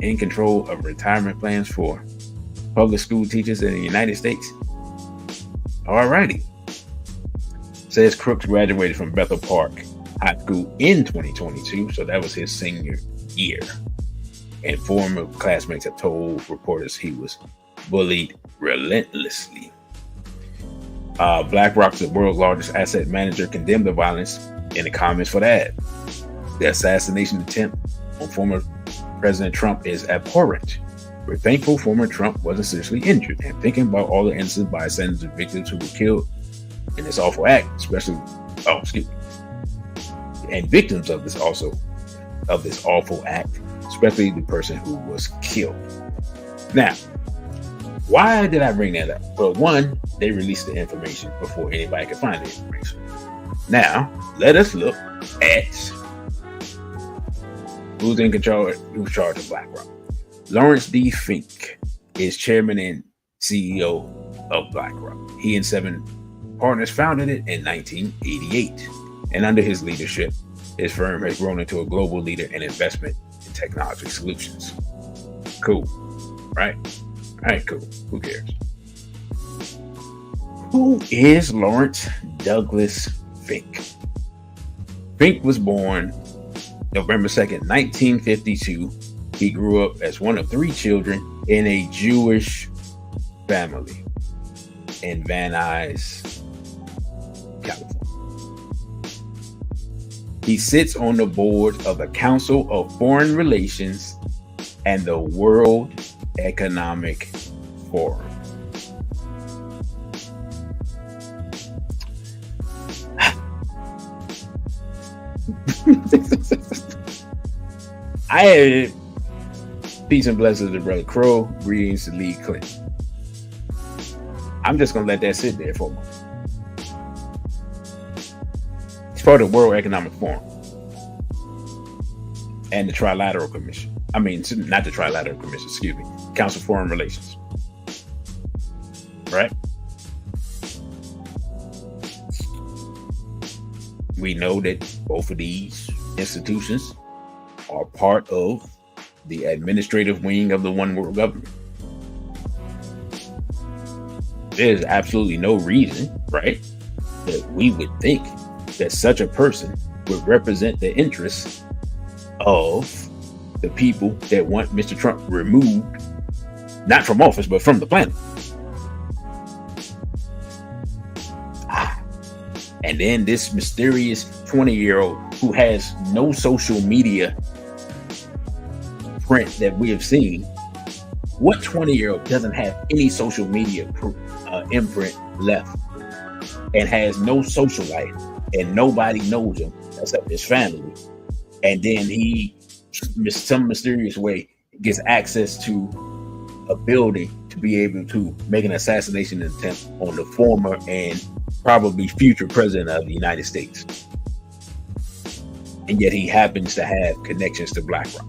in control of retirement plans for public school teachers in the United States. Alrighty. Says Crooks graduated from Bethel Park High School in 2022, so that was his senior year. And former classmates have told reporters he was bullied relentlessly. BlackRock, the world's largest asset manager, condemned the violence in the comments for that. The assassination attempt on former President Trump is abhorrent. We're thankful former Trump wasn't seriously injured and thinking about all the innocent bystanders and victims who were killed in this awful act, and victims of this awful act, especially the person who was killed. Now, why did I bring that up? Well, one, they released the information before anybody could find the information. Now, let us look at who's charged of BlackRock. Lawrence D. Fink is chairman and CEO of BlackRock. He and 7 partners founded it in 1988. And under his leadership, his firm has grown into a global leader in investment in technology solutions. Cool, right? All right, cool. Who cares? Who is Lawrence Douglas Fink? Fink was born November 2nd, 1952. He grew up as one of 3 children in a Jewish family in Van Nuys, California. He sits on the board of the Council of Foreign Relations and the World Economic Forum. I had peace and blessings to Brother Crow. Greetings to Lee Clinton. I'm just going to let that sit there for a moment. It's part of the World Economic Forum and the Trilateral Commission. I mean, not the Trilateral Commission, excuse me. Council of Foreign Relations. Right? We know that both of these institutions are part of the administrative wing of the one world government. There's absolutely no reason, right, that we would think that such a person would represent the interests of the people that want Mr. Trump removed, not from office, but from the planet. And then this mysterious 20-year-old who has no social media print that we have seen. What 20-year-old doesn't have any social media imprint left and has no social life and nobody knows him except his family? And then he, some mysterious way, gets access to a building to be able to make an assassination attempt on the former and probably future president of the United States. And yet he happens to have connections to BlackRock.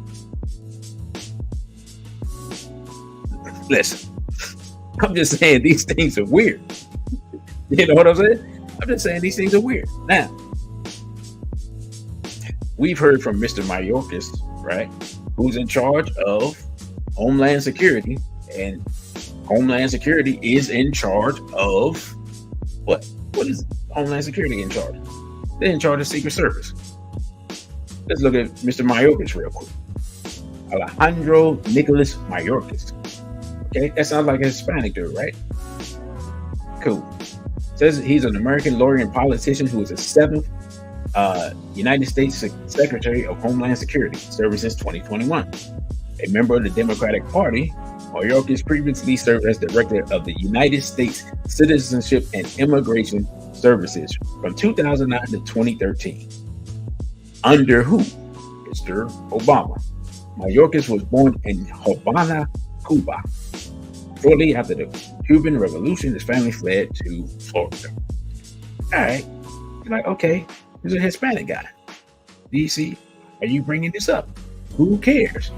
Listen, I'm just saying these things are weird. You know what I'm saying? I'm just saying these things are weird. Now, we've heard from Mr. Mayorkas, right, who's in charge of Homeland Security, and Homeland Security is in charge of what? What is Homeland Security in charge? They're in charge of Secret Service. Let's look at Mr. Mayorkas real quick. Alejandro Nicholas Mayorkas. Okay, that sounds like a Hispanic dude, right? Cool. Says he's an American lawyer and politician who is the 7th United States Secretary of Homeland Security, serving since 2021. A member of the Democratic Party, Mayorkas previously served as director of the United States Citizenship and Immigration Services from 2009 to 2013. Under who? Mr. Obama. Mayorkas was born in Havana, Cuba. Shortly after the Cuban Revolution, his family fled to Florida. All right. You're like, okay, he's a Hispanic guy. DC, are you bringing this up? Who cares?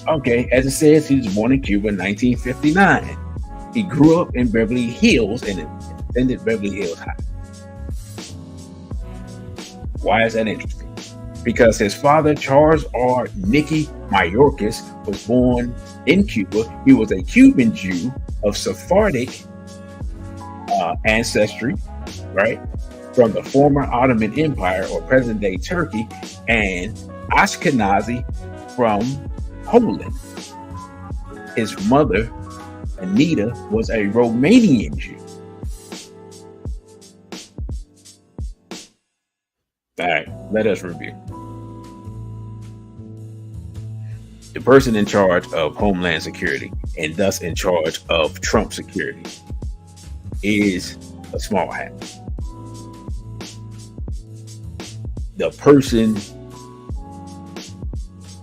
Okay, as it says, he was born in Cuba in 1959. He grew up in Beverly Hills and attended Beverly Hills High. Why is that interesting? Because his father, Charles R. Nicky Mayorkas, was born in Cuba. He was a Cuban Jew of Sephardic ancestry, right, from the former Ottoman Empire or present-day Turkey, and Ashkenazi from Poland. His mother, Anita, was a Romanian Jew. All right, let us review. The person in charge of Homeland Security and thus in charge of Trump security is a small hat. The person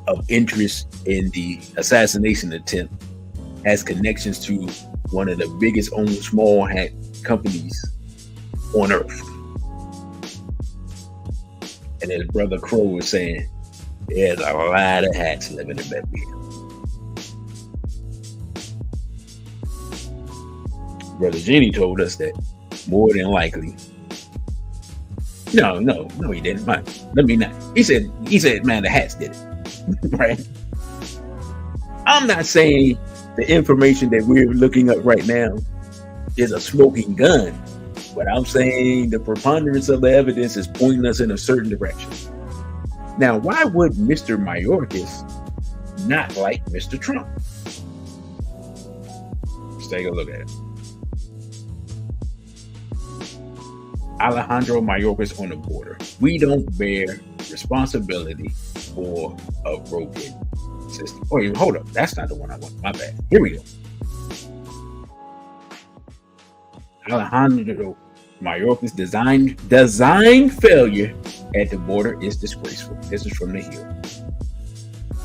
of interest in the assassination attempt has connections to one of the biggest owned small hat companies on earth. And as Brother Crow was saying, there's a lot of hats living in Beverly Hills. Brother Jenny told us that more than likely. No, he didn't. Let me not. He said, man, the hats did it. Right? I'm not saying the information that we're looking up right now is a smoking gun, but I'm saying the preponderance of the evidence is pointing us in a certain direction. Now, why would Mr. Mayorkas not like Mr. Trump? Let's take a look at it. Alejandro Mayorkas on the border. We don't bear responsibility for a broken system. Oh, hold up. That's not the one I want. My bad. Here we go. Alejandro Mayorkas' design failure at the border is disgraceful. This is from The Hill.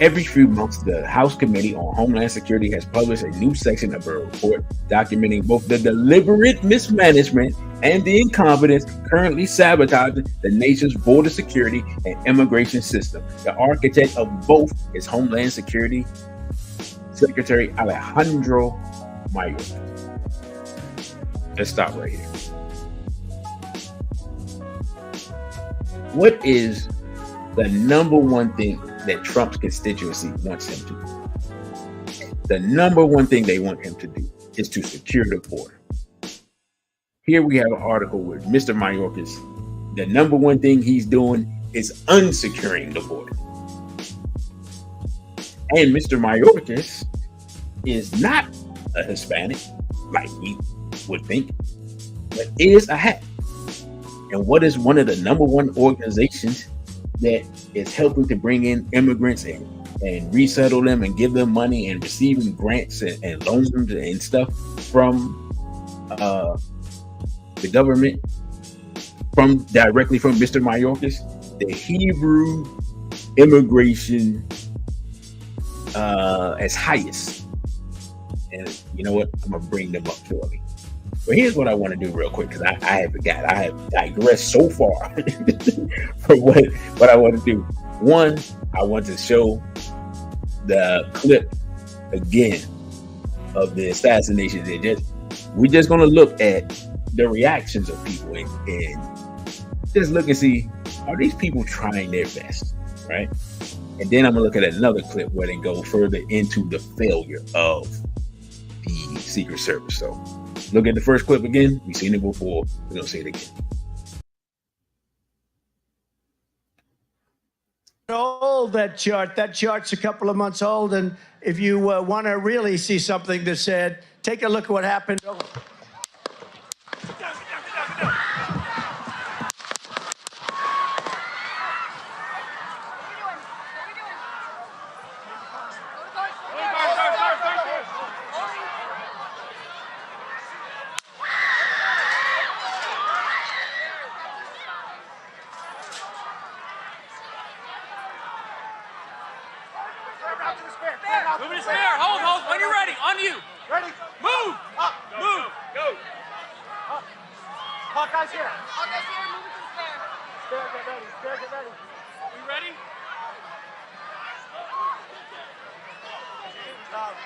Every few months, the House Committee on Homeland Security has published a new section of a report documenting both the deliberate mismanagement and the incompetence currently sabotaging the nation's border security and immigration system. The architect of both is Homeland Security Secretary Alejandro Mayorkas. Let's stop right here. What is the number one thing that Trump's constituency wants him to do? The number one thing they want him to do is to secure the border. Here we have an article with Mr. Mayorkas. The number one thing he's doing is unsecuring the border. And Mr. Mayorkas is not a Hispanic, like we would think, but is a hat. And what is one of the number one organizations that is helping to bring in immigrants and resettle them and give them money and receiving grants and loans and stuff from the government, directly from Mr. Mayorkas? The Hebrew Immigration as highest. And you know what? I'm gonna bring them up shortly. But here's what I want to do real quick, because I have forgot. I have digressed so far from what I want to do. One, I want to show the clip again of the assassination. We're just going to look at the reactions of people and just look and see, are these people trying their best, right? And then I'm going to look at another clip where they go further into the failure of the Secret Service. So look at the first clip again. We've seen it before. We're going to see it again. Old, that chart's a couple of months old, and if you want to really see something that's said, take a look at what happened. Moving to spare. Hold. When you're ready. On you. Ready? Move. Up. Move. Go. Up. Hawkeye's here. Hawkeye's here. Moving to spare. Spare, get ready. Spare, get ready. We ready? Down.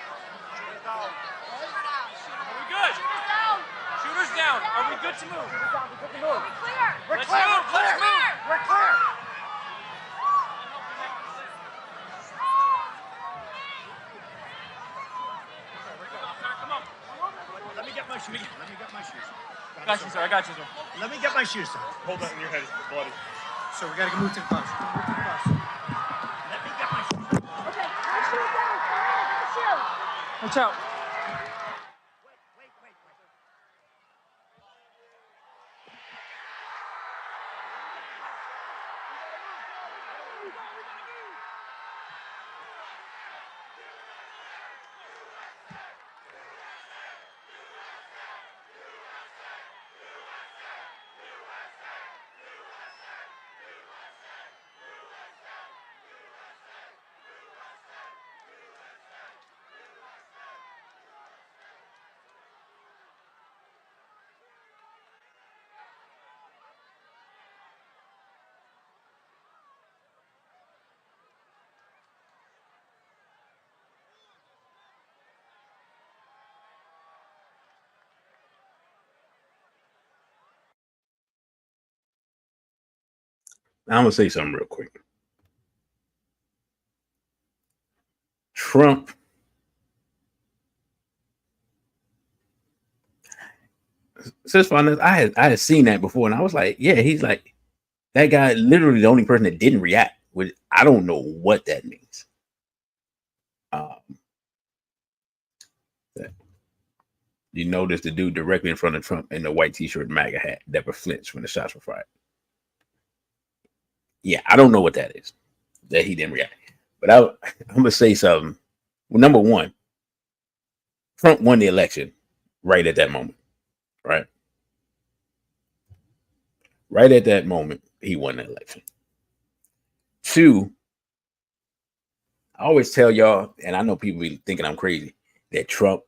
Down. Are we good? Shooters down. Are we good to move? Shooters down. We're good to move. Clear. We're Let's clear. move. We're clear. Let's move. We're clear. Come on. Let me get my shoes. Let me get my shoes. Got you, sir. I got you, sir. Let me get my shoes, sir. Hold that in your head, it's bloody. So we gotta move to the bus. Move to the bus. Let me get my shoes. Okay, my shoes down. My shoes. Watch out. Wait. I'm going to say something real quick. Trump since I had seen that before, and I was like, yeah, he's like that guy. Literally, the only person that didn't react. Which I don't know what that means. you notice the dude directly in front of Trump in the white t-shirt MAGA hat never flinched when the shots were fired. Yeah, I don't know what that is, that he didn't react. But I'm going to say something. Well, number one, Trump won the election right at that moment, right? Right at that moment, he won the election. Two, I always tell y'all, and I know people be thinking I'm crazy, that Trump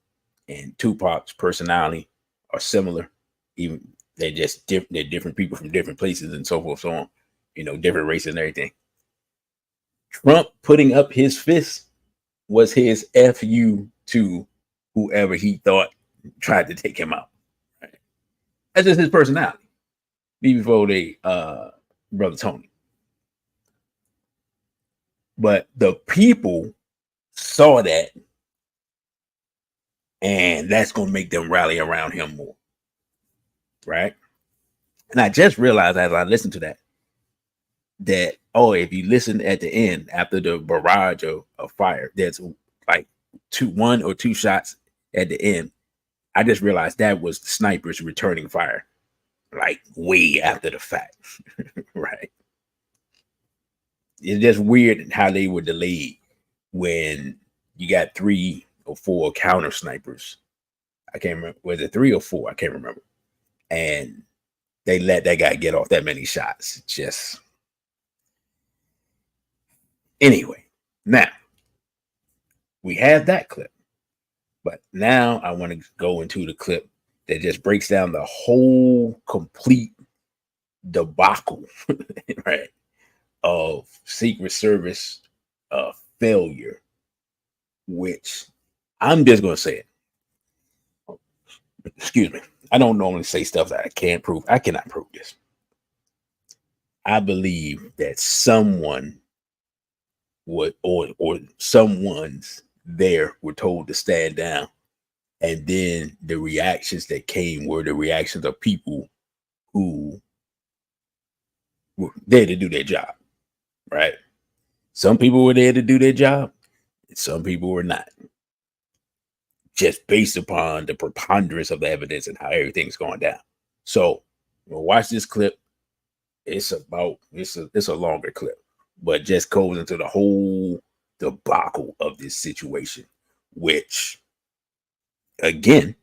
and Tupac's personality are similar. Even they're just different. They're different people from different places and so forth, so on. You know, different races and everything. Trump putting up his fist was his FU to whoever he thought tried to take him out. Right? That's just his personality. Before they, Brother Tony. But the people saw that, and that's going to make them rally around him more. Right? And I just realized as I listened to that, oh, if you listen at the end, after the barrage of fire, there's like one or two shots at the end. I just realized that was the snipers returning fire, like way after the fact. Right? It's just weird how they were delayed when you got 3 or 4 counter snipers. I can't remember. Was it 3 or 4? I can't remember. And they let that guy get off that many shots. Just anyway, now we have that clip. But now I want to go into the clip that just breaks down the whole complete debacle, right, of Secret Service failure, which I'm just going to say it. Excuse me. I don't normally say stuff that I can't prove. I cannot prove this. I believe that someone would, or someone's there were told to stand down, and then the reactions that came were the reactions of people who were there to do their job, right? Some people were there to do their job, and some people were not, just based upon the preponderance of the evidence and how everything's going down. So we'll watch this clip. It's a longer clip, but just goes into the whole debacle of this situation, which, again,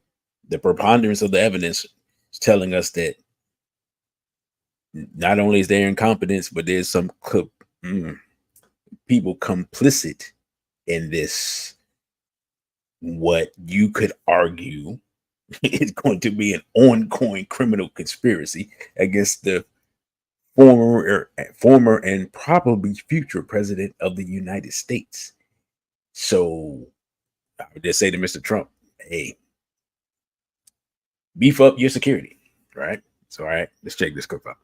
the preponderance of the evidence is telling us that not only is there incompetence, but there's some people complicit in this, what you could argue is going to be an ongoing criminal conspiracy against the former and probably future president of the United States. So I would just say to Mr. Trump, hey, beef up your security, right? So, all right, let's check this clip out.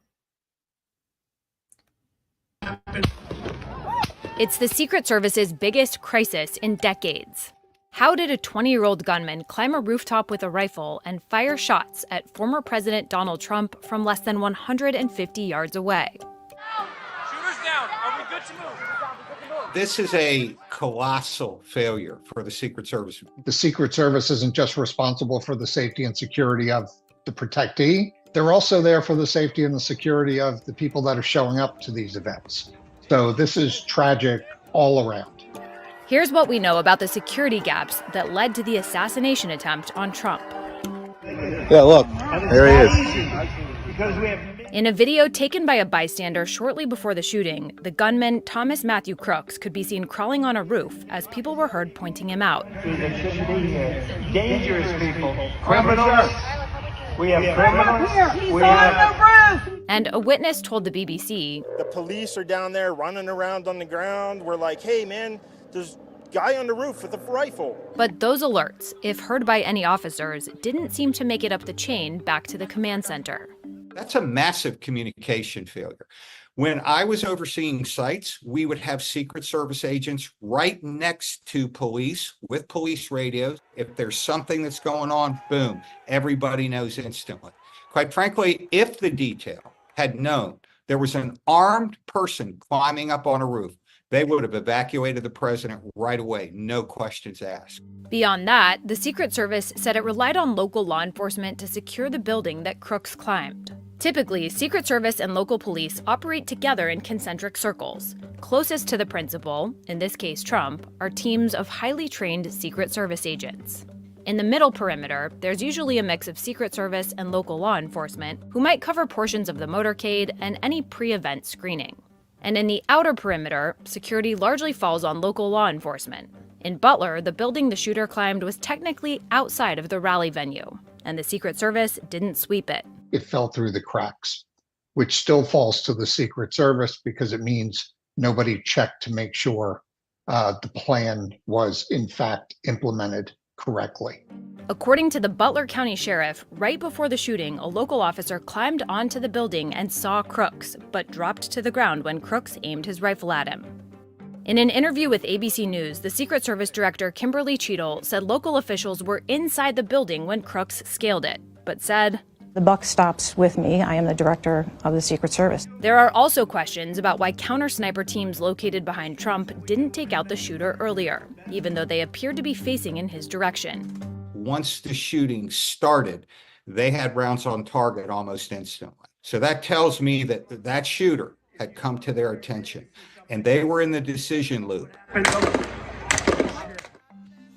It's the Secret Service's biggest crisis in decades. How did a 20-year-old gunman climb a rooftop with a rifle and fire shots at former President Donald Trump from less than 150 yards away? Shooters down. Are we good to move? This is a colossal failure for the Secret Service. The Secret Service isn't just responsible for the safety and security of the protectee. They're also there for the safety and the security of the people that are showing up to these events. So this is tragic all around. Here's what we know about the security gaps that led to the assassination attempt on Trump. Yeah, look, there he is. In a video taken by a bystander shortly before the shooting, the gunman, Thomas Matthew Crooks, could be seen crawling on a roof as people were heard pointing him out. Dangerous people. Criminals. We have criminals. We have... And a witness told the BBC, the police are down there running around on the ground. We're like, hey, man, there's a guy on the roof with a rifle. But those alerts, if heard by any officers, didn't seem to make it up the chain back to the command center. That's a massive communication failure. When I was overseeing sites, we would have Secret Service agents right next to police with police radios. If there's something that's going on, boom, everybody knows instantly. Quite frankly, if the detail had known there was an armed person climbing up on a roof, They would have evacuated the president right away, no questions asked. Beyond that, the Secret Service said it relied on local law enforcement to secure the building that crooks climbed. Typically, Secret Service and local police operate together in concentric circles. Closest to the principal, in this case Trump, are teams of highly trained Secret Service agents. In the middle perimeter, there's usually a mix of Secret Service and local law enforcement who might cover portions of the motorcade and any pre-event screening. And in the outer perimeter, security largely falls on local law enforcement. In Butler, the building the shooter climbed was technically outside of the rally venue, and the Secret Service didn't sweep it. It fell through the cracks, which still falls to the Secret Service because it means nobody checked to make sure the plan was in fact implemented correctly. According to the Butler County Sheriff, right before the shooting, a local officer climbed onto the building and saw Crooks, but dropped to the ground when Crooks aimed his rifle at him. In an interview with ABC News, the Secret Service Director Kimberly Cheadle said local officials were inside the building when Crooks scaled it, but said, "The buck stops with me. I am the director of the Secret Service." There are also questions about why counter-sniper teams located behind Trump didn't take out the shooter earlier, even though they appeared to be facing in his direction. Once the shooting started, they had rounds on target almost instantly. So that tells me that that shooter had come to their attention, and they were in the decision loop.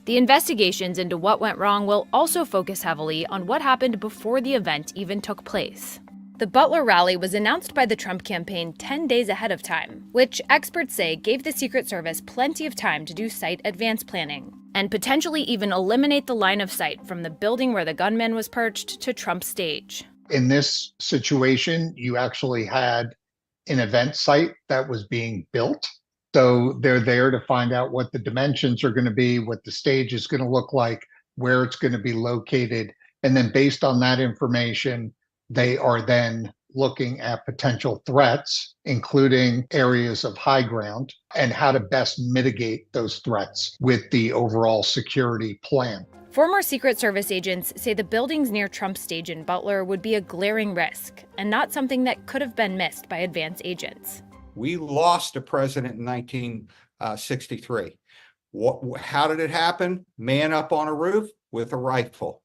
The investigations into what went wrong will also focus heavily on what happened before the event even took place. The Butler rally was announced by the Trump campaign 10 days ahead of time, which experts say gave the Secret Service plenty of time to do site advance planning, and potentially even eliminate the line of sight from the building where the gunman was perched to Trump's stage. In this situation, you actually had an event site that was being built. So they're there to find out what the dimensions are going to be, what the stage is going to look like, where it's going to be located. And then based on that information, they are then looking at potential threats, including areas of high ground, and how to best mitigate those threats with the overall security plan. Former Secret Service agents say the buildings near Trump's stage in Butler would be a glaring risk and not something that could have been missed by advance agents. We lost a president in 1963. How did it happen? Man up on a roof with a rifle.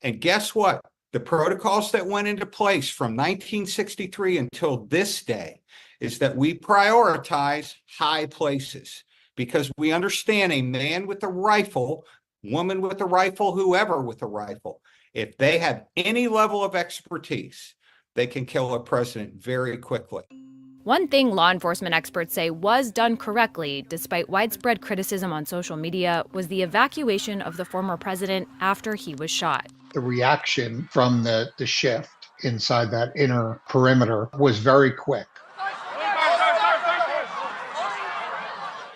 And guess what? The protocols that went into place from 1963 until this day is that we prioritize high places because we understand a man with a rifle, woman with a rifle, whoever with a rifle, if they have any level of expertise, they can kill a president very quickly. One thing law enforcement experts say was done correctly, despite widespread criticism on social media, was the evacuation of the former president after he was shot. The reaction from the shift inside that inner perimeter was very quick.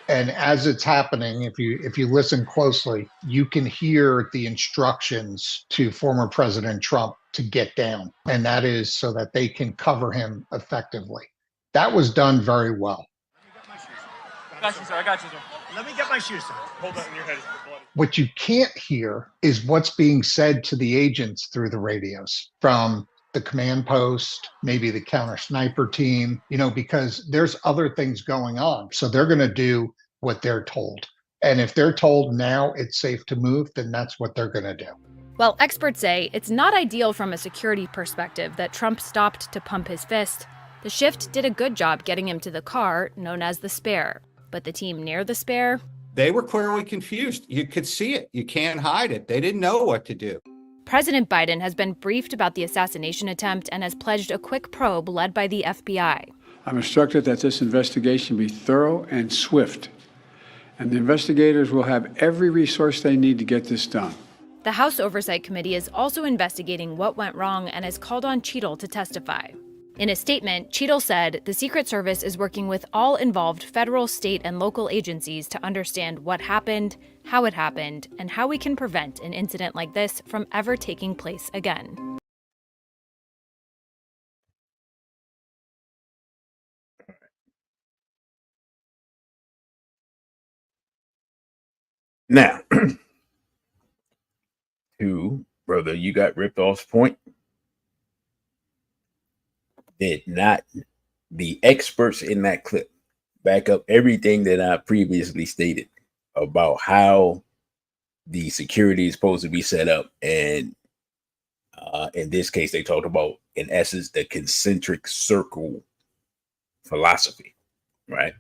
And as it's happening, if you listen closely, you can hear the instructions to former President Trump to get down. And that is so that they can cover him effectively. That was done very well. I got you, sir. I got you, sir. Let me get my shoes on. Hold that in your head. What you can't hear is what's being said to the agents through the radios from the command post, maybe the counter sniper team, because there's other things going on. So they're going to do what they're told. And if they're told now it's safe to move, then that's what they're going to do. Well, experts say it's not ideal from a security perspective that Trump stopped to pump his fist. The shift did a good job getting him to the car known as the Spare. But the team near the Spare? They were clearly confused. You could see it. You can't hide it. They didn't know what to do. President Biden has been briefed about the assassination attempt and has pledged a quick probe led by the FBI. I'm instructed that this investigation be thorough and swift, and the investigators will have every resource they need to get this done. The House Oversight Committee is also investigating what went wrong and has called on Cheadle to testify. In a statement, Cheadle said the Secret Service is working with all involved federal, state, and local agencies to understand what happened, how it happened, and how we can prevent an incident like this from ever taking place again. Now, to brother, you got ripped off's point. Did not the experts in that clip back up everything that I previously stated about how the security is supposed to be set up. And in this case, they talked about, in essence, the concentric circle philosophy, right?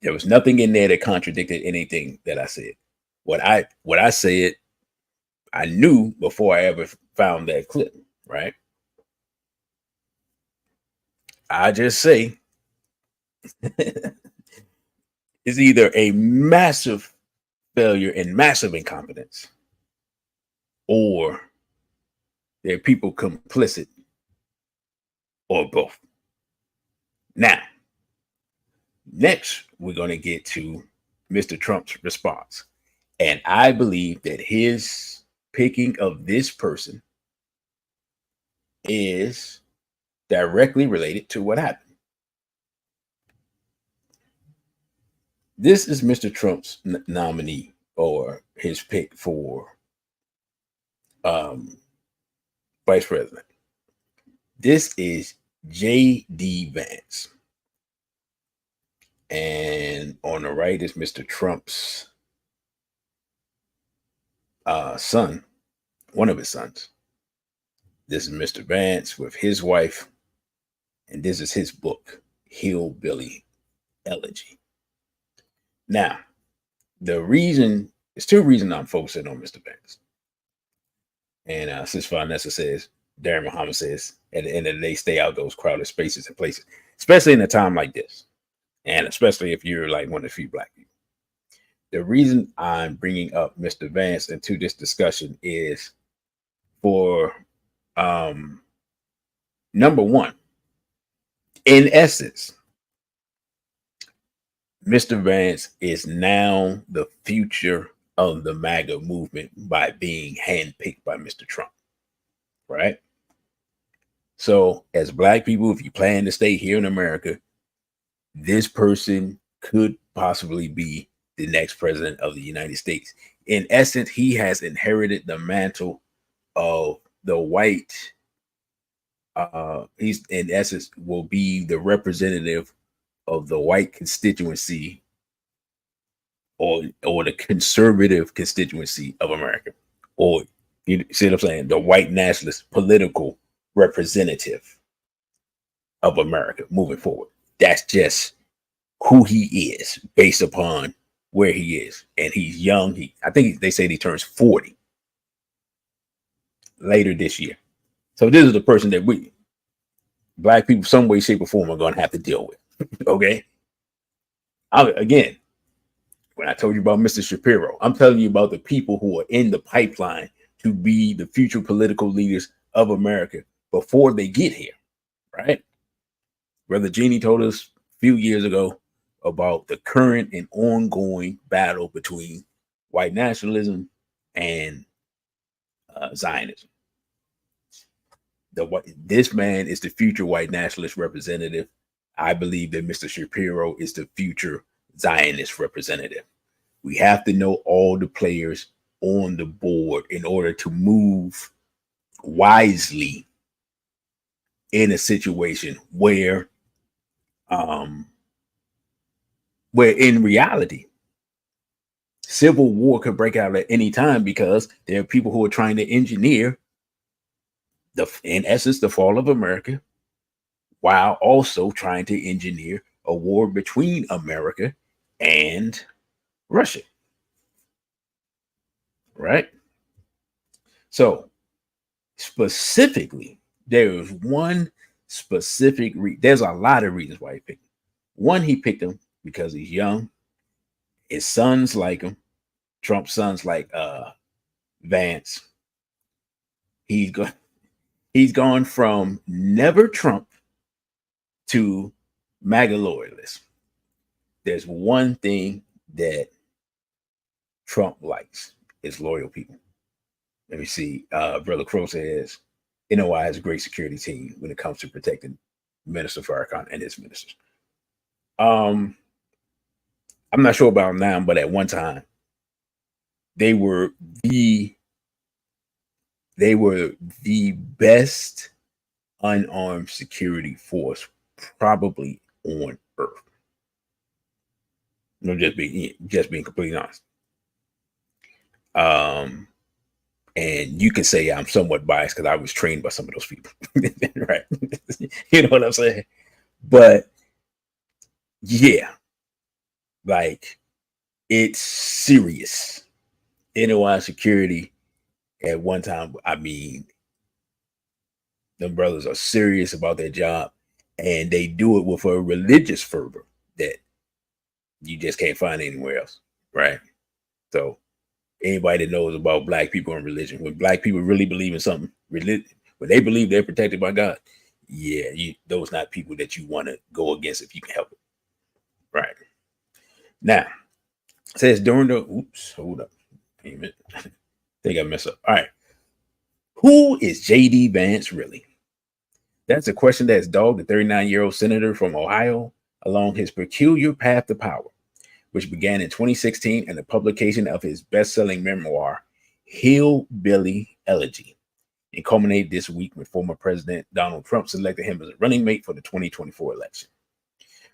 There was nothing in there that contradicted anything that I said. What I said, I knew before I ever found that clip, right? I just say it's either a massive failure and massive incompetence, or there are people complicit, or both. Now, next, we're going to get to Mr. Trump's response. And I believe that his picking of this person is directly related to what happened. This is Mr. Trump's nominee, or his pick for vice president. This is J.D. Vance. And on the right is Mr. Trump's son, one of his sons. This is Mr. Vance with his wife. And this is his book, Hillbilly Elegy. Now, there's two reasons I'm focusing on Mr. Vance. And since Vanessa says, Darren Muhammad says, at the end of the day, stay out those crowded spaces and places, especially in a time like this. And especially if you're like one of the few Black people. The reason I'm bringing up Mr. Vance into this discussion is for, number one, in essence, Mr. Vance is now the future of the MAGA movement by being handpicked by Mr. Trump, right? So as Black people, if you plan to stay here in America, this person could possibly be the next president of the United States. In essence, he has inherited the mantle of the white. He's in essence will be the representative of the white constituency, or the conservative constituency of America, or you see what I'm saying, the white nationalist political representative of America moving forward. That's just who he is based upon where he is. And he's young. I think they say he turns 40 later this year. So this is the person that we Black people, some way, shape, or form, are going to have to deal with. Okay. Again, when I told you about Mr. Shapiro, I'm telling you about the people who are in the pipeline to be the future political leaders of America before they get here, right? Brother Jeannie told us a few years ago about the current and ongoing battle between white nationalism and Zionism. This man is the future white nationalist representative. I believe that Mr. Shapiro is the future Zionist representative. We have to know all the players on the board in order to move wisely in a situation where in reality, civil war could break out at any time, because there are people who are trying to engineer in essence, the fall of America, while also trying to engineer a war between America and Russia. Right? So, specifically, there is one specific there's a lot of reasons why he picked him. One, he picked him because he's young. His sons like him. Trump's sons like Vance. He's gone from never Trump to MAGA loyalist. There's one thing that Trump likes, is loyal people. Let me see. Brother Crow says, NOI has a great security team when it comes to protecting Minister Farrakhan and his ministers. I'm not sure about now, but at one time, they were the best unarmed security force probably on earth. I'm just being completely honest. And you can say I'm somewhat biased because I was trained by some of those people, right? You know what I'm saying? But yeah, like it's serious. NOI security at one time, I mean, them brothers are serious about their job, and they do it with a religious fervor that you just can't find anywhere else, right? So anybody that knows about black people and religion, when black people really believe in something, when they believe they're protected by God, yeah, those not people that you want to go against if you can help it, right? Now, it says during the hold up, payment. I think I messed up. All right, who is J.D. Vance really? That's a question that's dogged the 39-year-old senator from Ohio along his peculiar path to power, which began in 2016 and the publication of his best-selling memoir, Hillbilly Elegy, and culminated this week when former President Donald Trump selected him as a running mate for the 2024 election.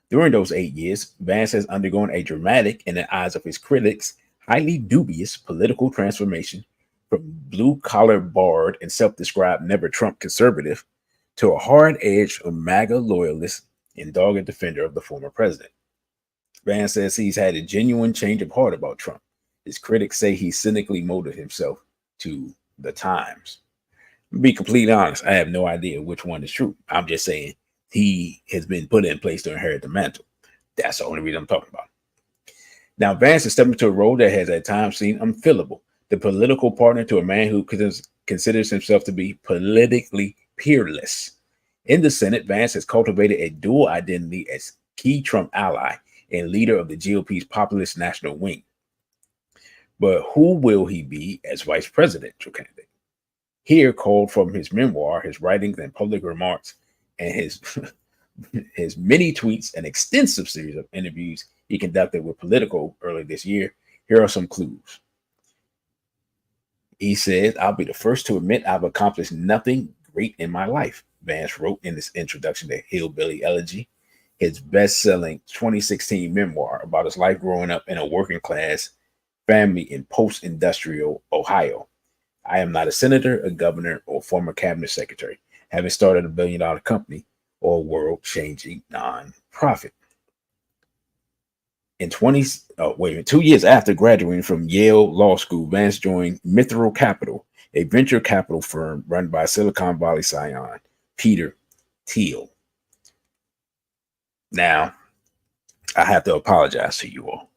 During those 8 years, Vance has undergone a dramatic, in the eyes of his critics, highly dubious political transformation from blue-collar bard and self-described never-Trump conservative to a hard-edged MAGA loyalist and dogged defender of the former president. Vance says he's had a genuine change of heart about Trump. His critics say he cynically molded himself to the times. To be completely honest, I have no idea which one is true. I'm just saying he has been put in place to inherit the mantle. That's the only reason I'm talking about. Now, Vance has stepped into a role that has at times seemed unfillable. The political partner to a man who considers himself to be politically peerless. In the Senate, Vance has cultivated a dual identity as key Trump ally and leader of the GOP's populist national wing. But who will he be as vice presidential candidate? Here, called from his memoir, his writings and public remarks, and his many tweets and extensive series of interviews he conducted with Politico early this year, here are some clues. He says, "I'll be the first to admit I've accomplished nothing great in my life," Vance wrote in his introduction to Hillbilly Elegy, his best-selling 2016 memoir about his life growing up in a working-class family in post-industrial Ohio. "I am not a senator, a governor, or former cabinet secretary, having started a billion-dollar company or a world-changing non-profit." In 2 years after graduating from Yale Law School, Vance joined Mithril Capital, a venture capital firm run by Silicon Valley scion Peter Thiel. Now, I have to apologize to you all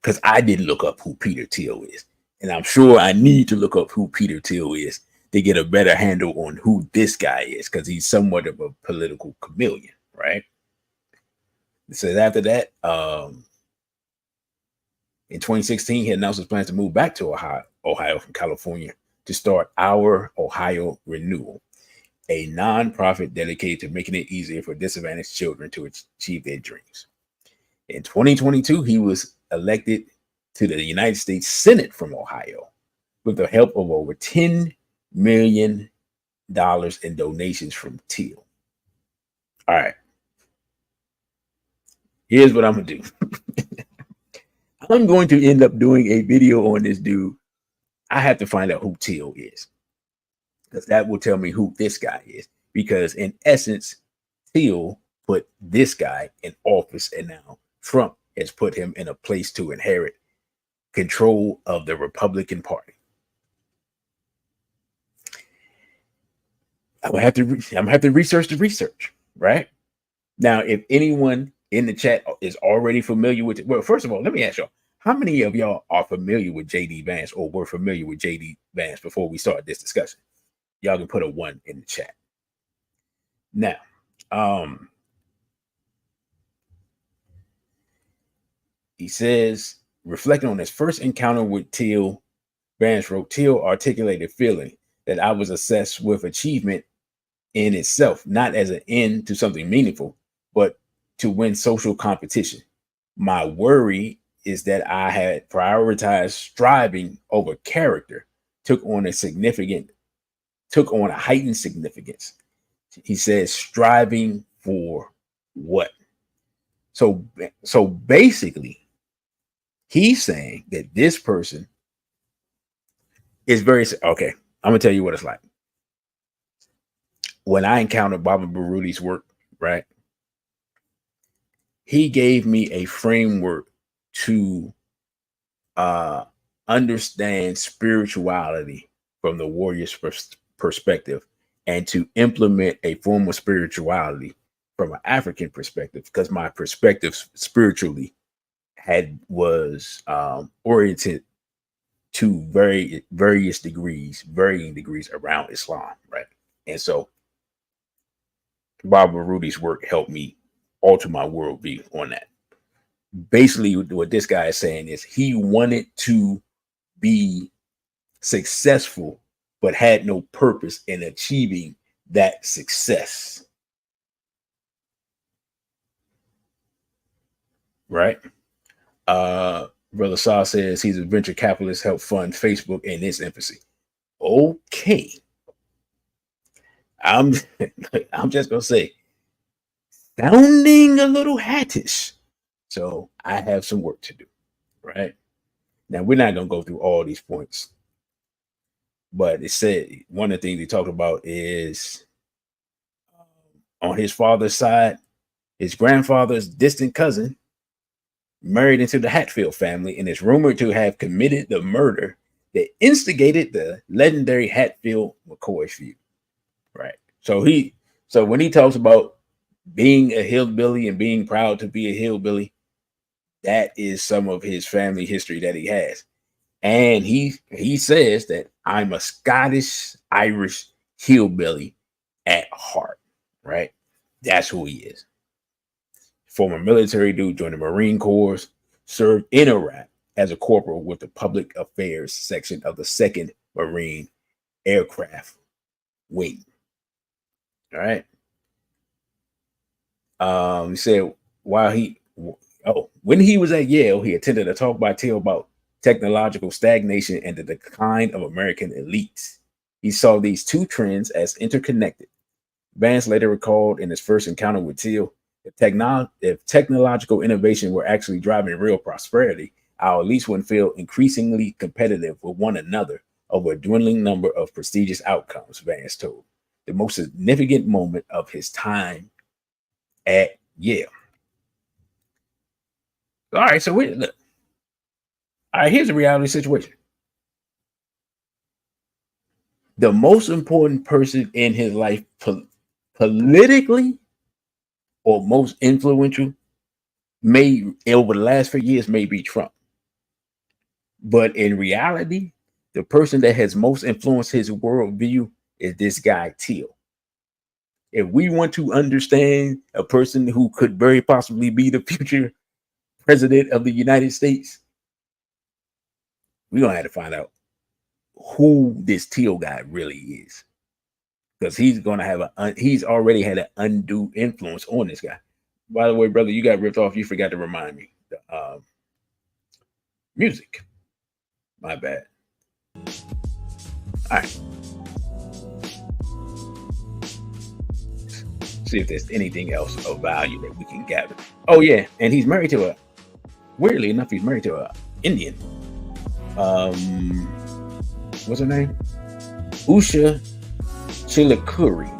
because I didn't look up who Peter Thiel is. And I'm sure I need to look up who Peter Thiel is to get a better handle on who this guy is, because he's somewhat of a political chameleon, right? It says after that, in 2016, he announced his plans to move back to Ohio from California to start Our Ohio Renewal, a nonprofit dedicated to making it easier for disadvantaged children to achieve their dreams. In 2022, he was elected to the United States Senate from Ohio with the help of over $10 million in donations from Thiel. All right. Here's what I'm going to do. I'm going to end up doing a video on this dude. I have to find out who Thiel is, because that will tell me who this guy is. Because in essence, Thiel put this guy in office, and now Trump has put him in a place to inherit control of the Republican Party. I'm gonna have to research the research, right? Now, if anyone in the chat is already familiar with it, well, first of all, let me ask y'all, how many of y'all are familiar with J.D. Vance or were familiar with J.D. Vance before we start this discussion? Y'all can put a 1 in the chat. Now, he says, reflecting on his first encounter with Thiel, Vance wrote, "Thiel articulated feeling that I was obsessed with achievement in itself, not as an end to something meaningful, but to win social competition. My worry is that I had prioritized striving over character, took on a heightened significance." He says, striving for what? So basically, He's saying that this person is very okay. I'm gonna tell you what it's like. When I encountered Baba Baruti's work, right? He gave me a framework to understand spirituality from the warrior's perspective and to implement a form of spirituality from an African perspective, because my perspective spiritually was oriented to varying degrees around Islam, right? And so Baba Baruti's work helped me alter my worldview on that. Basically, what this guy is saying is he wanted to be successful, but had no purpose in achieving that success. Right? Brother Saw says he's a venture capitalist, helped fund Facebook in its infancy. Okay. I'm just gonna say, sounding a little hattish. So I have some work to do, right? Now we're not gonna go through all these points, but it said one of the things he talked about is on his father's side, his grandfather's distant cousin married into the Hatfield family and is rumored to have committed the murder that instigated the legendary Hatfield-McCoy feud. Right. So when he talks about being a hillbilly and being proud to be a hillbilly, that is some of his family history that he has. And he says that I'm a Scottish Irish hillbilly at heart. Right. That's who he is. Former military dude, joined the Marine Corps, served in Iraq as a corporal with the public affairs section of the 2nd Marine Aircraft Wing. All right. He said when he was at Yale, he attended a talk by Till about technological stagnation and the decline of American elites. He saw these two trends as interconnected. Vance later recalled in his first encounter with Till, if technological innovation were actually driving real prosperity, our elites would feel increasingly competitive with one another over a dwindling number of prestigious outcomes, Vance told. The most significant moment of his time at Yale. All right, so look. All right, here's a reality situation. The most important person in his life politically, or most influential, may over the last few years may be Trump. But in reality, the person that has most influenced his worldview is this guy, Till. If we want to understand a person who could very possibly be the future president of the United States, we're going to have to find out who this Till guy really is. Because he's going to have he's already had an undue influence on this guy. By the way, brother, you got ripped off. You forgot to remind me. The music. My bad. All right. See if there's anything else of value that we can gather. Oh yeah, and he's married to weirdly enough, he's married to a Indian. What's her name? Usha Chilakuri.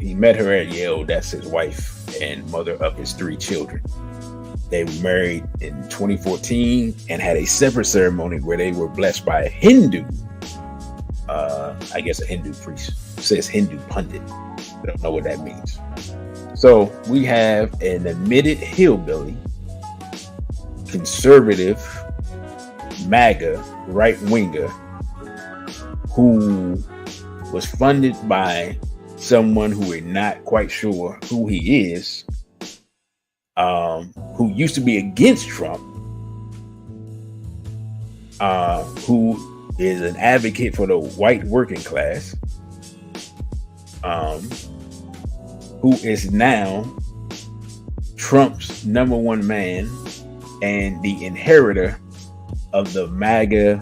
He met her at Yale. That's his wife and mother of his 3 children. They were married in 2014 and had a separate ceremony where they were blessed by a Hindu. I guess a Hindu priest. It says Hindu pundit. I don't know what that means. So we have an admitted hillbilly, conservative, MAGA, right-winger, who was funded by someone who we're not quite sure who he is, who used to be against Trump, who is an advocate for the white working class, who is now Trump's #1 man and the inheritor of the MAGA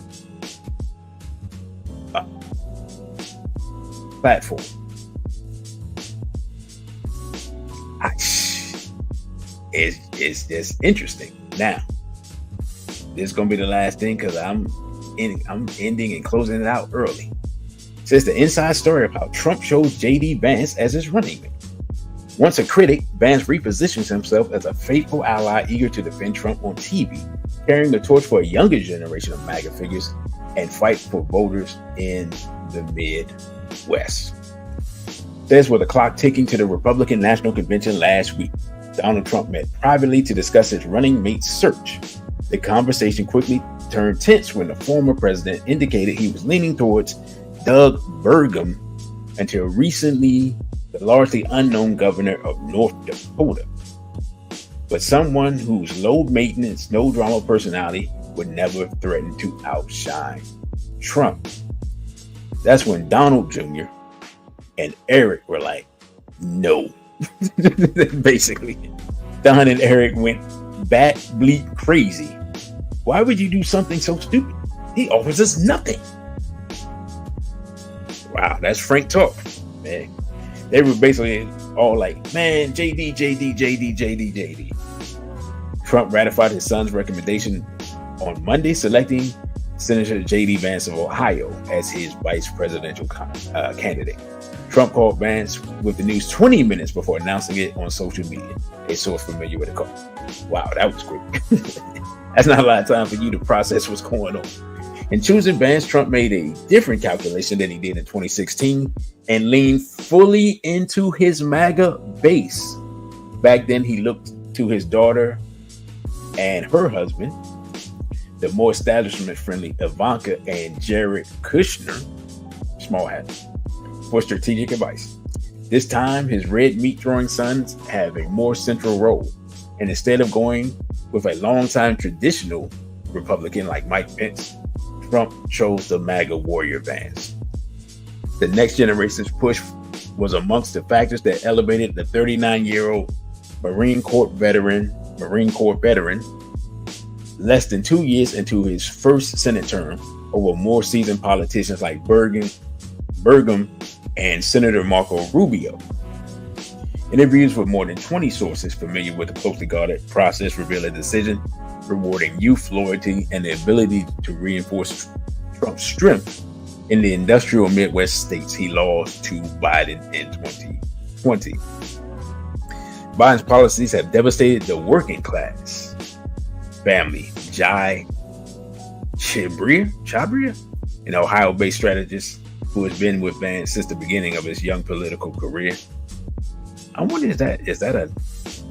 platform. It's just interesting. Now, this is gonna be the last thing because I'm ending and closing it out early. It says the inside story of how Trump chose J.D. Vance as his running mate. Once a critic, Vance repositions himself as a faithful ally eager to defend Trump on TV, carrying the torch for a younger generation of MAGA figures and fight for voters in the Midwest. Says with the clock ticking to the Republican National Convention last week, Donald Trump met privately to discuss his running mate search. The conversation quickly turned tense when the former president indicated he was leaning towards Doug Burgum, until recently the largely unknown governor of North Dakota. But someone whose low maintenance, no drama personality would never threaten to outshine Trump. That's when Donald Jr. and Eric were like, no. Basically, Don and Eric went bat bleep crazy. Why would you do something so stupid? He offers us nothing. Wow, that's frank talk, man. They were basically all like, man, JD. Trump ratified his son's recommendation on Monday, selecting Senator J.D. Vance of Ohio as his vice presidential candidate. Trump called Vance with the news 20 minutes before announcing it on social media, a source familiar with the call. Wow, that was quick. That's not a lot of time for you to process what's going on. In choosing Vance, Trump made a different calculation than he did in 2016 and leaned fully into his MAGA base. Back then, he looked to his daughter and her husband, the more establishment-friendly Ivanka and Jared Kushner, small hat, for strategic advice. This time, his red meat-throwing sons have a more central role. And instead of going with a longtime traditional Republican like Mike Pence, Trump chose the MAGA warrior Vance. The next generation's push was amongst the factors that elevated the 39-year-old Marine Corps veteran, less than 2 years into his first Senate term, over more seasoned politicians like Burgum and Senator Marco Rubio. Interviews with more than 20 sources familiar with the closely guarded process reveal a decision rewarding youth loyalty and the ability to reinforce Trump's strength in the industrial Midwest states he lost to Biden in 2020. Biden's policies have devastated the working class family. Jai Chabria, an Ohio-based strategist who has been with Vance since the beginning of his young political career. I wonder, is that an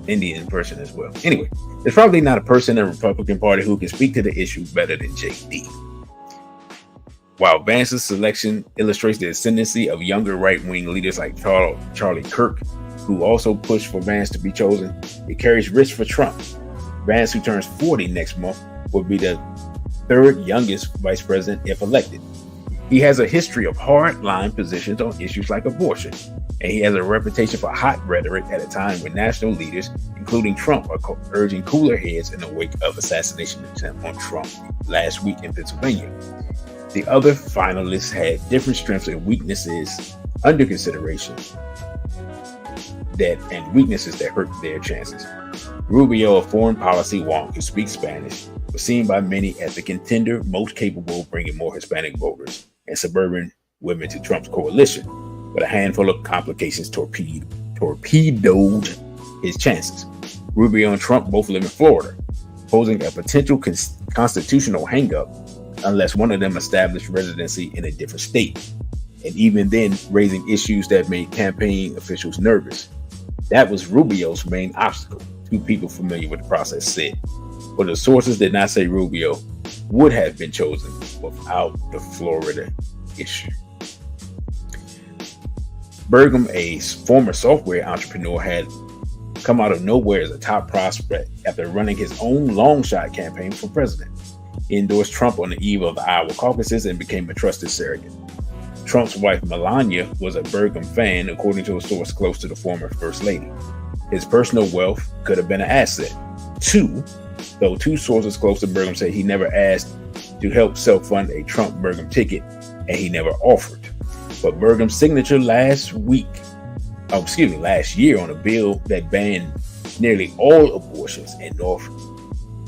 Indian person as well? Anyway, there's probably not a person in the Republican Party who can speak to the issue better than JD. While Vance's selection illustrates the ascendancy of younger right-wing leaders like Charlie Kirk, who also pushed for Vance to be chosen, it carries risk for Trump. Vance, who turns 40 next month, will be the third youngest vice president if elected. He has a history of hard-line positions on issues like abortion, and he has a reputation for hot rhetoric at a time when national leaders, including Trump, are urging cooler heads in the wake of assassination attempt on Trump last week in Pennsylvania. The other finalists had different strengths and weaknesses under consideration and weaknesses that hurt their chances. Rubio, a foreign policy wonk who speaks Spanish, was seen by many as the contender most capable of bringing more Hispanic voters and suburban women to Trump's coalition, but a handful of complications torpedoed his chances. Rubio and Trump both live in Florida, posing a potential constitutional hang-up unless one of them established residency in a different state, and even then raising issues that made campaign officials nervous. That was Rubio's main obstacle, two people familiar with the process said, but the sources did not say Rubio would have been chosen without the Florida issue. Burgum, a former software entrepreneur, had come out of nowhere as a top prospect after running his own long shot campaign for president. He endorsed Trump on the eve of the Iowa caucuses and became a trusted surrogate. Trump's wife, Melania, was a Burgum fan, according to a source close to the former First Lady. His personal wealth could have been an asset. Though two sources close to Burgum say he never asked to help self-fund a Trump-Burgum ticket, and he never offered. But Burgum's signature last year on a bill that banned nearly all abortions in North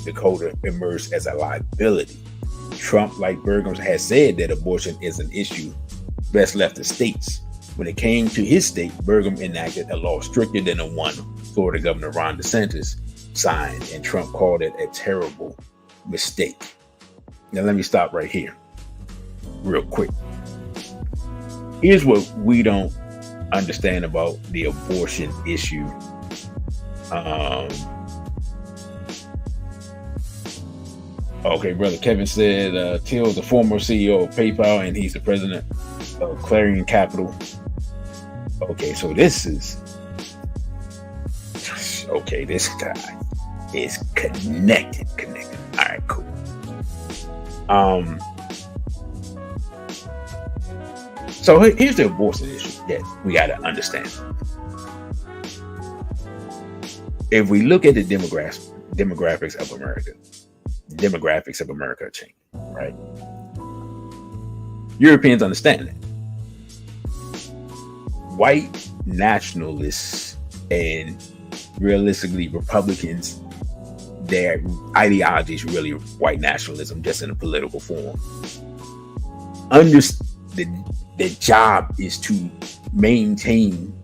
Dakota emerged as a liability. Trump, like Burgum, has said that abortion is an issue best left to states. When it came to his state, Burgum enacted a law stricter than the one Florida Governor Ron DeSantis signed, and Trump called it a terrible mistake. Now, let me stop right here real quick. Here's what we don't understand about the abortion issue. Okay, brother Kevin said Till's the former CEO of PayPal and he's the president of Clarion Capital. Okay, so this guy is connected. All right, cool. So here's the abortion issue that we got to understand. If we look at the demographics of America, are changing, right? Europeans understand that. White nationalists and realistically Republicans, their ideology is really white nationalism, just in a political form. The job is to maintain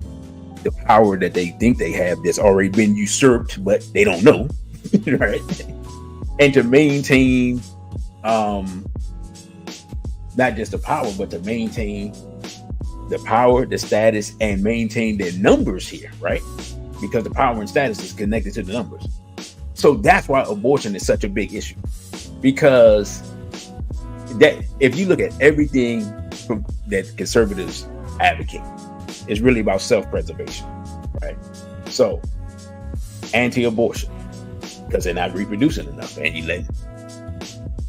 the power that they think they have that's already been usurped, but they don't know, right? And to maintain not just the power, but to maintain the power, the status, and maintain their numbers here, right? Because the power and status is connected to the numbers. So that's why abortion is such a big issue. Because that, if you look at everything that conservatives advocate, it's really about self-preservation, right? So, anti-abortion, because they're not reproducing enough, and you let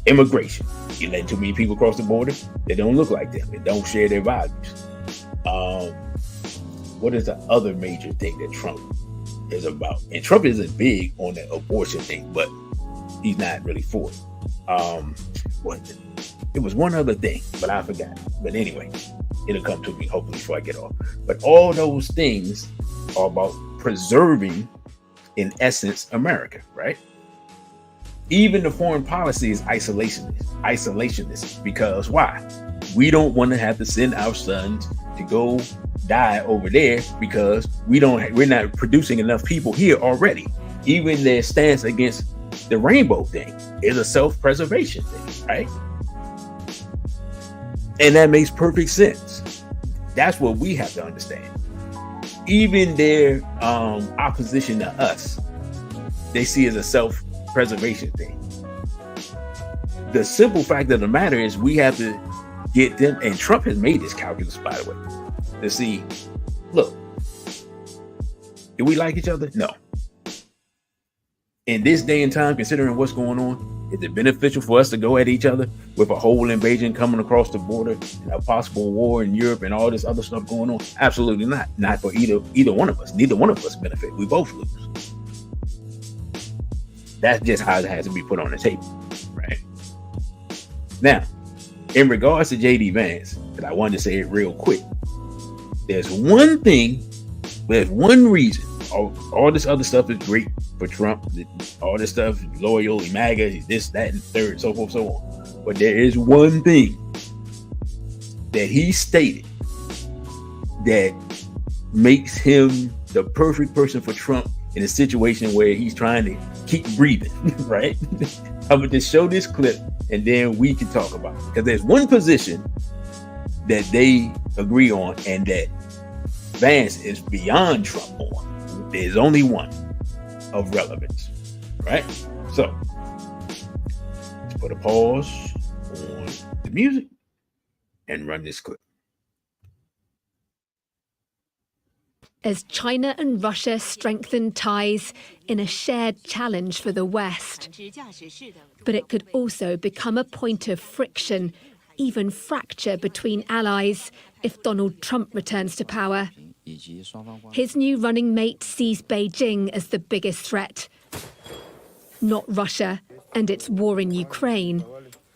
immigration, you let too many people cross the border, they don't look like them, they don't share their values. What is the other major thing that Trump is about? And Trump isn't big on the abortion thing, but he's not really for it. It was one other thing, but I forgot. But anyway, it'll come to me hopefully before I get off. But all those things are about preserving, in essence, America, right? Even the foreign policy is isolationist. Because why? We don't want to have to send our sons to go die over there because we're not producing enough people here already. Even their stance against the rainbow thing is a self-preservation thing, right? And that makes perfect sense. That's what we have to understand. Even their opposition to us, they see as a self-preservation thing. The simple fact of the matter is we have to get them, and Trump has made this calculus, by the way, to see, look, do we like each other? No. In this day and time, considering what's going on, is it beneficial for us to go at each other with a whole invasion coming across the border and a possible war in Europe and all this other stuff going on? Absolutely not. Not for either one of us. Neither one of us benefit. We both lose. That's just how it has to be put on the table, right? Now, in regards to J.D. Vance, and I wanted to say it real quick, there's one reason. All this other stuff is great for Trump. All this stuff, loyal, MAGA, this, that, and third, so forth, so on. But there is one thing that he stated that makes him the perfect person for Trump in a situation where he's trying to keep breathing, right? I'm going to just show this clip and then we can talk about it. Because there's one position that they agree on and that Vance is beyond Trump on. There's only one of relevance, right? So let's put a pause on the music and run this clip. As China and Russia strengthen ties in a shared challenge for the West. But it could also become a point of friction, even fracture between allies if Donald Trump returns to power. His new running mate sees Beijing as the biggest threat, not Russia and its war in Ukraine,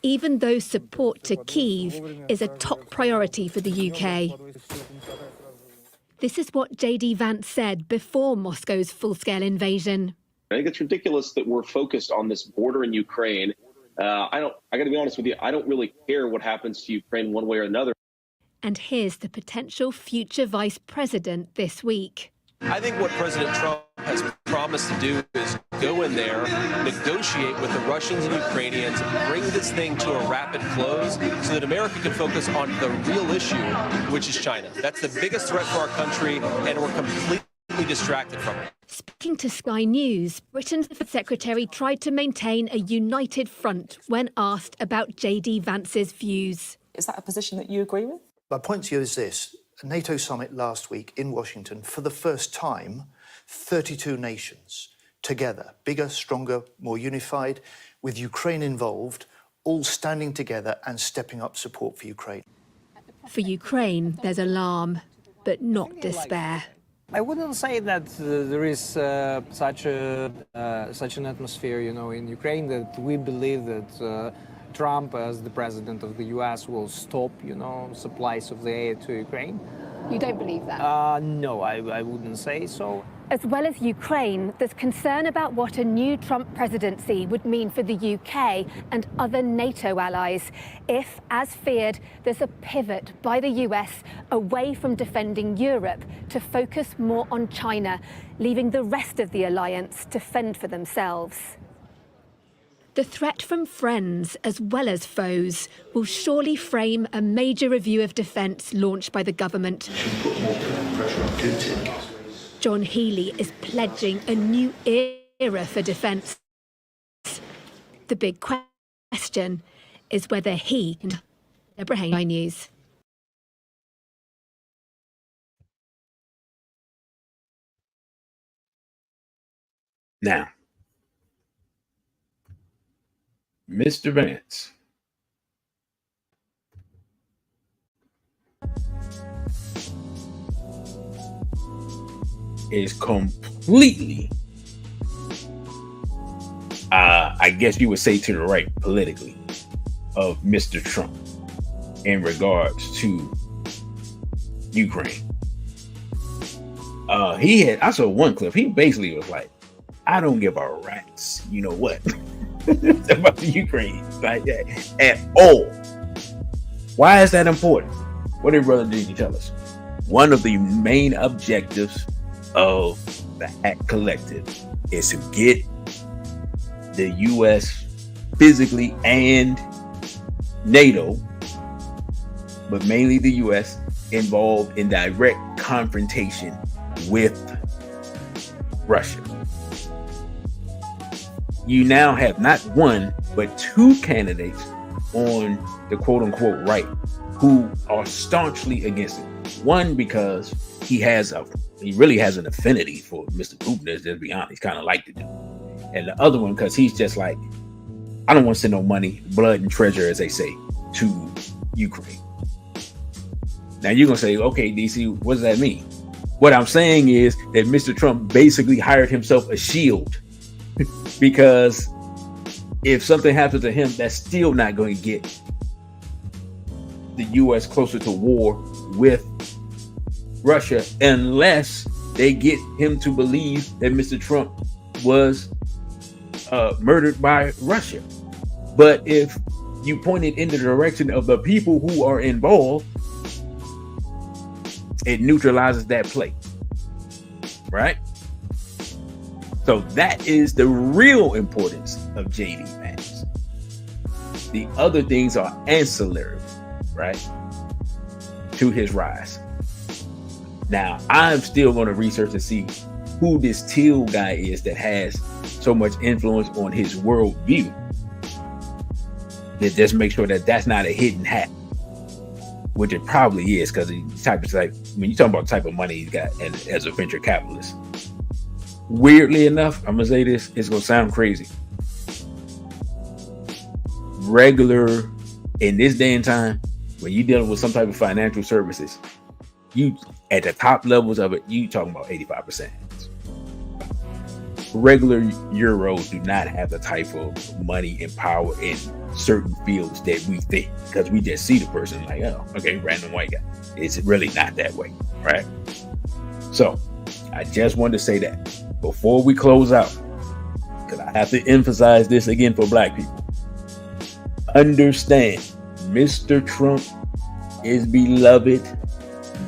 even though support to Kyiv is a top priority for the UK. This is what J.D. Vance said before Moscow's full-scale invasion. I think it's ridiculous that we're focused on this border in Ukraine. I got to be honest with you, I don't really care what happens to Ukraine one way or another. And here's the potential future vice president this week. I think what President Trump has promised to do is go in there, negotiate with the Russians and Ukrainians, bring this thing to a rapid close so that America can focus on the real issue, which is China. That's the biggest threat for our country, and we're completely distracted from it. Speaking to Sky News, Britain's Defence Secretary tried to maintain a united front when asked about J.D. Vance's views. Is that a position that you agree with? My point to you is this. A NATO summit last week in Washington, for the first time, 32 nations together, bigger, stronger, more unified, with Ukraine involved, all standing together and stepping up support for Ukraine. For Ukraine, there's alarm, but not despair. I wouldn't say that there is such an atmosphere, in Ukraine that we believe that Trump, as the president of the U.S., will stop, supplies of the aid to Ukraine. You don't believe that? No, I wouldn't say so. As well as Ukraine, there's concern about what a new Trump presidency would mean for the UK and other NATO allies if, as feared, there's a pivot by the US away from defending Europe to focus more on China, leaving the rest of the alliance to fend for themselves. The threat from friends as well as foes will surely frame a major review of defence launched by the government. John Healey is pledging a new era for defence. The big question is whether he can. Sky News. Now, Mr. Vance is completely, I guess you would say, to the right politically of Mr. Trump in regards to Ukraine. I saw one clip. He basically was like, I don't give a rat's, you know what, about the Ukraine like that at all. Why is that important? What did Brother Digi tell us? One of the main objectives of the Hack Collective is to get the U.S. physically and NATO, but mainly the U.S., involved in direct confrontation with Russia. You now have not one, but two candidates on the quote-unquote right who are staunchly against it. One, because he really has an affinity for Mr. Putin, let's just be honest. He's kind of like the dude. And the other one, because he's just like, I don't want to send no money, blood, and treasure, as they say, to Ukraine. Now you're going to say, okay, DC, what does that mean? What I'm saying is that Mr. Trump basically hired himself a shield because if something happens to him, that's still not going to get the U.S. closer to war with Russia unless they get him to believe that Mr. Trump was murdered by Russia. But if you point it in the direction of the people who are involved, it neutralizes that play, right? So that is the real importance of J.D. Vance. The other things are ancillary, right, to his rise. Now, I'm still going to research and see who this Till guy is that has so much influence on his worldview. Just make sure that that's not a hidden hat, which it probably is, because when you talk about the type of money he's got as a venture capitalist. Weirdly enough, I'm gonna say this, it's gonna sound crazy. Regular in this day and time, when you're dealing with some type of financial services, you at the top levels of it, you talking about 85%. Regular Euros do not have the type of money and power in certain fields that we think, because we just see the person like, oh, okay, random white guy. It's really not that way, right? So I just wanted to say that before we close out, I have to emphasize this again for black people. Understand, Mr. Trump is beloved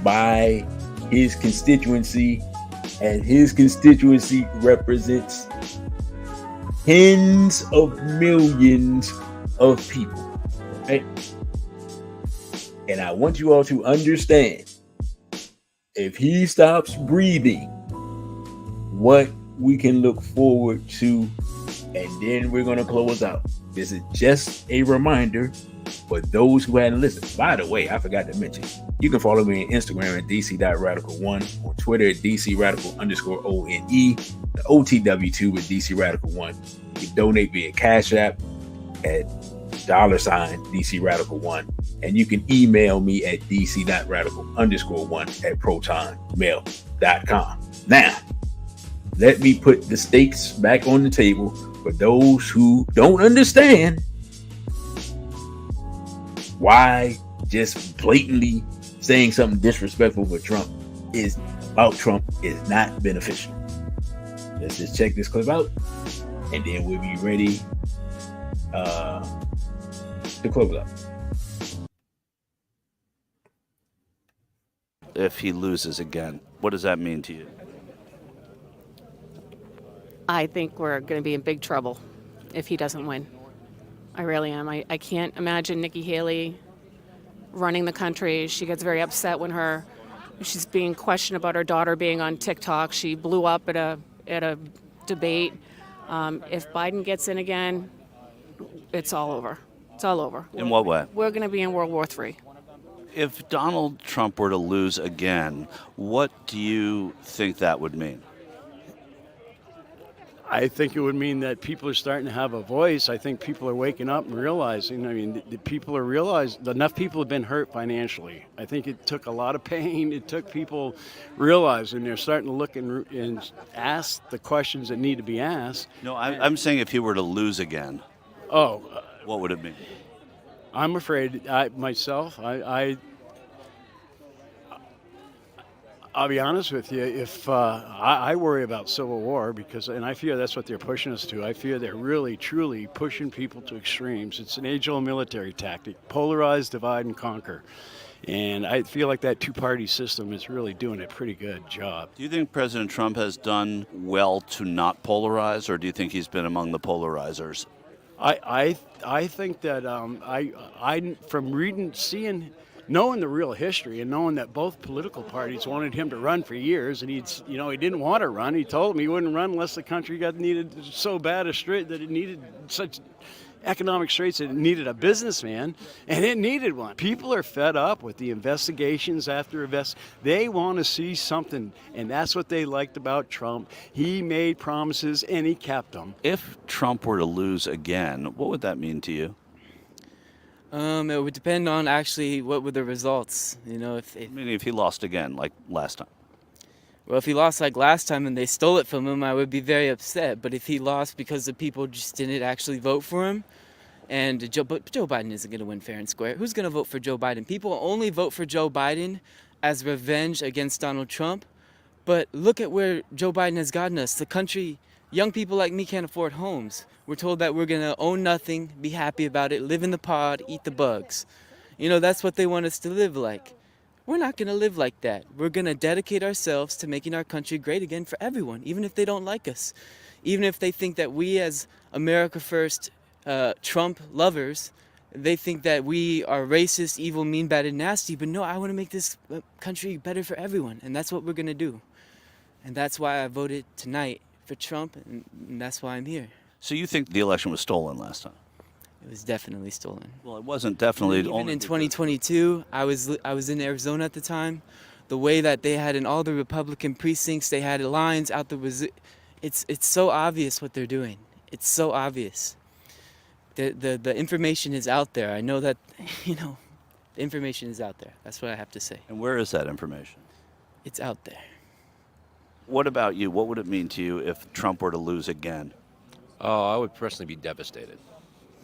by his constituency, and his constituency represents tens of millions of people. Right? And I want you all to understand, if he stops breathing, what we can look forward to, and then we're going to close out. This is just a reminder for those who hadn't listened. By the way, I forgot to mention, you can follow me on Instagram at dc.radical1, on Twitter at dc_radical_one, the OTW2 with dcradical1. You can donate via Cashapp at $DCRadical1, and you can email me at dc.radical_1 at protonmail.com. Now, let me put the stakes back on the table for those who don't understand why just blatantly saying something disrespectful for Trump is not beneficial. Let's just check this clip out, and then we'll be ready to close up. If he loses again, what does that mean to you? I think we're going to be in big trouble if he doesn't win. I really am. I can't imagine Nikki Haley running the country. She gets very upset when she's being questioned about her daughter being on TikTok. She blew up at a debate. If Biden gets in again, it's all over. It's all over. In what way? We're going to be in World War III. If Donald Trump were to lose again, what do you think that would mean? I think it would mean that people are starting to have a voice. I think people are waking up and realizing, the people are realizing, enough people have been hurt financially. I think it took a lot of pain. It took people realizing they're starting to look and ask the questions that need to be asked. No, I'm saying if he were to lose again. What would it mean? I'm afraid I'll be honest with you. If I worry about civil war and I fear that's what they're pushing us to. I fear they're really, truly pushing people to extremes. It's an age-old military tactic: polarize, divide, and conquer. And I feel like that two-party system is really doing a pretty good job. Do you think President Trump has done well to not polarize, or do you think he's been among the polarizers? I think that from knowing the real history and knowing that both political parties wanted him to run for years, and he didn't want to run. He told them he wouldn't run unless the country needed so bad a strait that it needed such economic straits that it needed a businessman, and it needed one. People are fed up with the investigations after They want to see something, and that's what they liked about Trump. He made promises and he kept them. If Trump were to lose again, what would that mean to you? It would depend on actually what were the results. If he lost again, like last time. Well, if he lost like last time and they stole it from him, I would be very upset. But if he lost because the people just didn't actually vote for him, but Joe Biden isn't going to win fair and square. Who's going to vote for Joe Biden? People only vote for Joe Biden as revenge against Donald Trump. But look at where Joe Biden has gotten us. The country, young people like me can't afford homes. We're told that we're going to own nothing, be happy about it, live in the pod, eat the bugs. That's what they want us to live like. We're not going to live like that. We're going to dedicate ourselves to making our country great again for everyone, even if they don't like us. Even if they think that we as America First Trump lovers, they think that we are racist, evil, mean, bad, and nasty. But no, I want to make this country better for everyone, and that's what we're going to do. And that's why I voted tonight for Trump, and that's why I'm here. So you think the election was stolen last time? It was definitely stolen. Well, it wasn't definitely. Even in 2022, I was in Arizona at the time. The way that they had in all the Republican precincts, they had lines out the. It's so obvious what they're doing. It's so obvious. The information is out there. I know that, the information is out there. That's what I have to say. And where is that information? It's out there. What about you? What would it mean to you if Trump were to lose again? Oh, I would personally be devastated.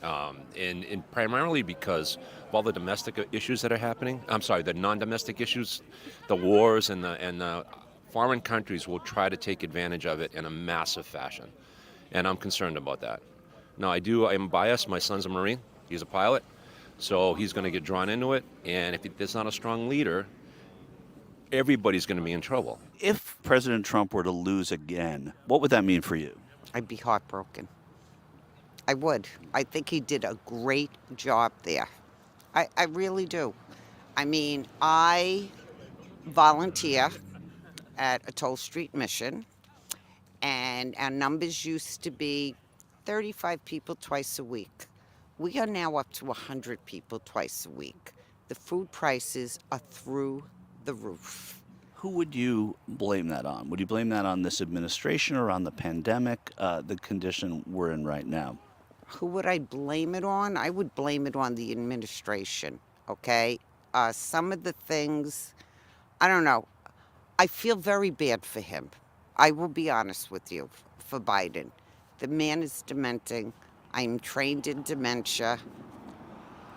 And primarily because of all the domestic issues that are happening. The non-domestic issues, the wars, and the foreign countries will try to take advantage of it in a massive fashion. and I'm concerned about that. Now, I'm biased. My son's a Marine. He's a pilot, so he's going to get drawn into it, and if there's not a strong leader, everybody's going to be in trouble. If President Trump were to lose again, what would that mean for you? I'd be heartbroken. I would. I think he did a great job there. I really do. I mean, I volunteer at a Toll Street mission, and our numbers used to be 35 people twice a week. We are now up to 100 people twice a week. The food prices are through the roof. Who would you blame that on? Would you blame that on this administration or on the pandemic, the condition we're in right now? Who would I blame it on? I would blame it on the administration, okay? Some of the things, I don't know. I feel very bad for him. I will be honest with you, for Biden. The man is dementing. I'm trained in dementia.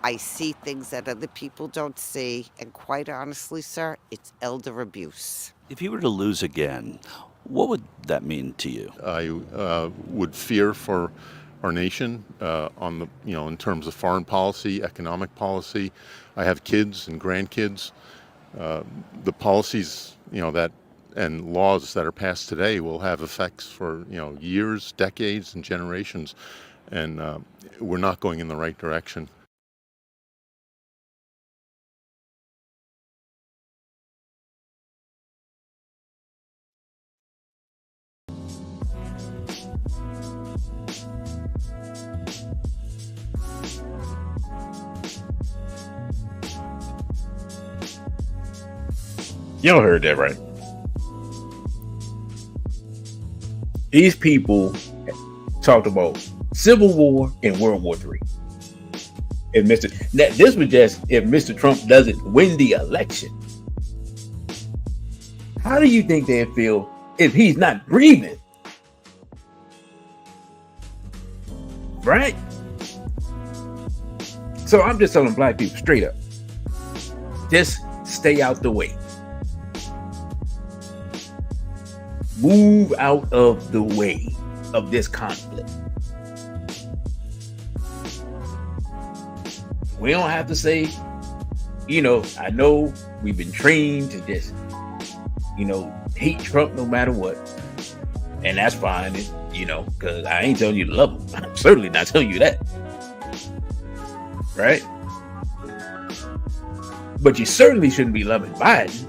I see things that other people don't see. And quite honestly, sir, it's elder abuse. If he were to lose again, what would that mean to you? I would fear for our nation in terms of foreign policy, economic policy. I have kids and grandkids. The policies, that and laws that are passed today will have effects for, years, decades, and generations. And we're not going in the right direction. Y'all heard that, right? These people talked about Civil War and World War III. This was just if Mr. Trump doesn't win the election. How do you think they'd feel if he's not breathing? Right? So I'm just telling black people straight up, just stay out the way. Move out of the way of this conflict. We don't have to say, I know we've been trained to just, hate Trump no matter what. And that's fine, because I ain't telling you to love him. I'm certainly not telling you that. Right? But you certainly shouldn't be loving Biden.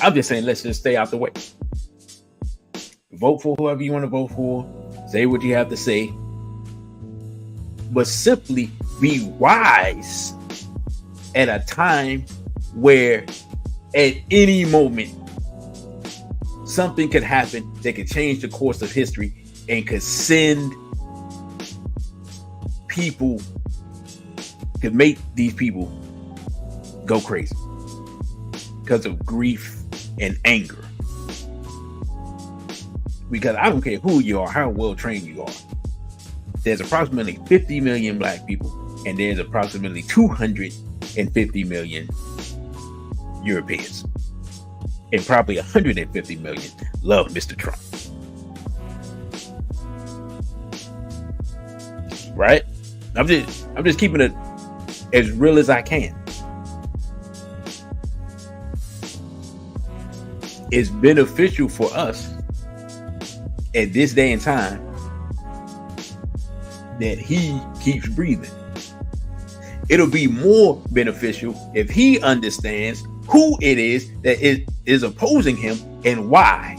I'm just saying, let's just stay out the way. Vote for whoever you want to vote for. Say what you have to say. But simply be wise at a time where at any moment something could happen that could change the course of history and could send people, could make these people go crazy because of grief and anger. Because I don't care who you are, how well trained you are. There's approximately 50 million black people, and there's approximately 250 million Europeans. And probably 150 million love Mr. Trump. Right? I'm just keeping it as real as I can. It's beneficial for us at this day and time that he keeps breathing. It'll be more beneficial if he understands who it is that is opposing him and why.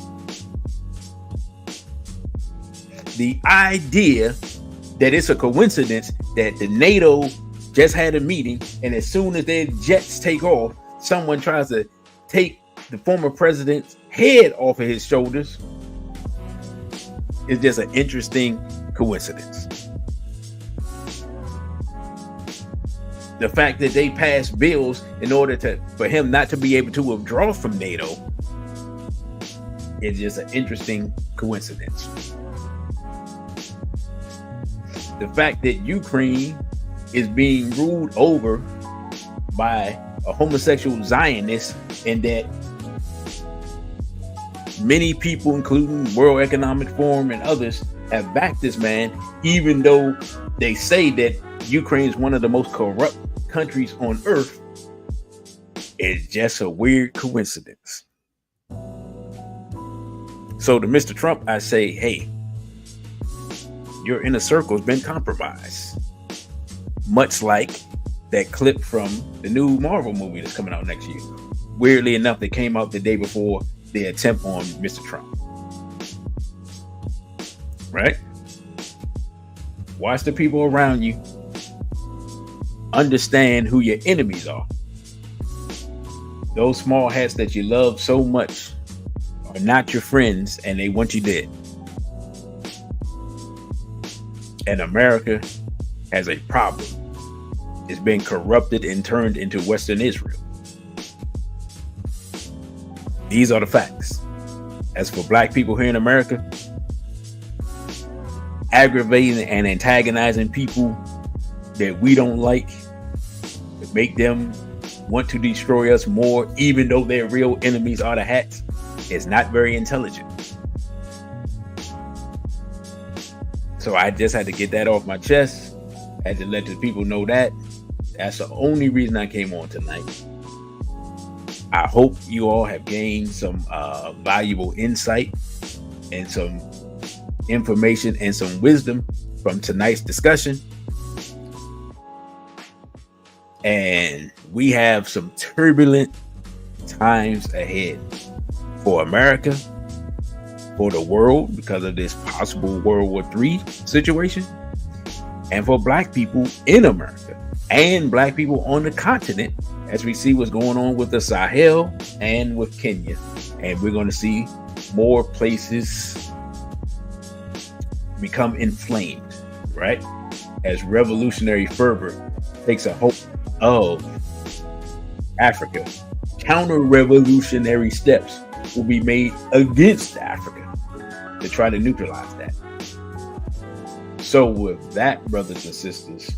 The idea that it's a coincidence that the NATO just had a meeting, and as soon as their jets take off, someone tries to take the former president's head off of his shoulders, is just an interesting coincidence. The fact that they passed bills in order for him not to be able to withdraw from NATO is just an interesting coincidence. The fact that Ukraine is being ruled over by a homosexual Zionist, and that many people, including World Economic Forum and others, have backed this man, even though they say that Ukraine is one of the most corrupt countries on earth. It's just a weird coincidence. So to Mr. Trump, I say, hey, your inner circle has been compromised. Much like that clip from the new Marvel movie that's coming out next year. Weirdly enough, they came out the day before the attempt on Mr. Trump. Right? Watch the people around you. Understand who your enemies are. Those small hats that you love so much are not your friends, and they want you dead. And America has a problem. It's been corrupted and turned into Western Israel. These are the facts. As for black people here in America, aggravating and antagonizing people that we don't like, to make them want to destroy us more, even though their real enemies are the hats, is not very intelligent. So I just had to get that off my chest. Had to let the people know that. That's the only reason I came on tonight. I hope you all have gained some valuable insight and some information and some wisdom from tonight's discussion. And we have some turbulent times ahead for America, for the world, because of this possible World War III situation, and for black people in America and black people on the continent, as we see what's going on with the Sahel and with Kenya. And we're going to see more places become inflamed, right? As revolutionary fervor takes a hold of Africa. Counter-revolutionary steps will be made against Africa to try to neutralize that. So with that, brothers and sisters,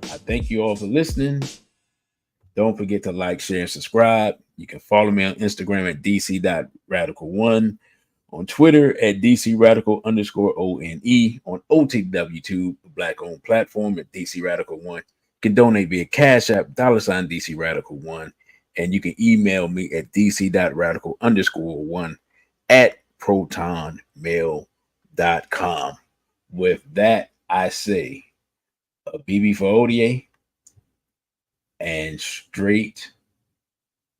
I thank you all for listening. Don't forget to like, share, and subscribe. You can follow me on Instagram at dc.radical1, on Twitter at dcradical_ONE, on OTW2, Black-owned platform at dcradical1. You can donate via Cashapp, $DCRadical1, and you can email me at dc.radical_1 at protonmail.com. With that, I say a BB for ODA and straight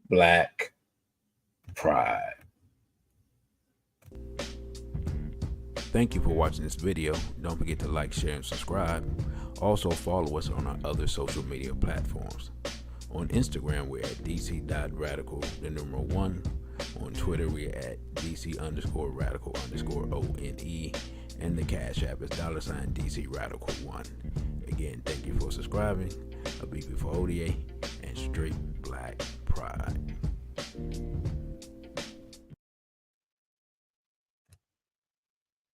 black pride. Thank you for watching this video. Don't forget to like, share, and subscribe. Also follow us on our other social media platforms. On Instagram, we're at dc.radical1. On Twitter, we're at dc_radical_ONE. And the Cash App is $DCRadical1. Again, thank you for subscribing. A BB for ODA and straight black pride.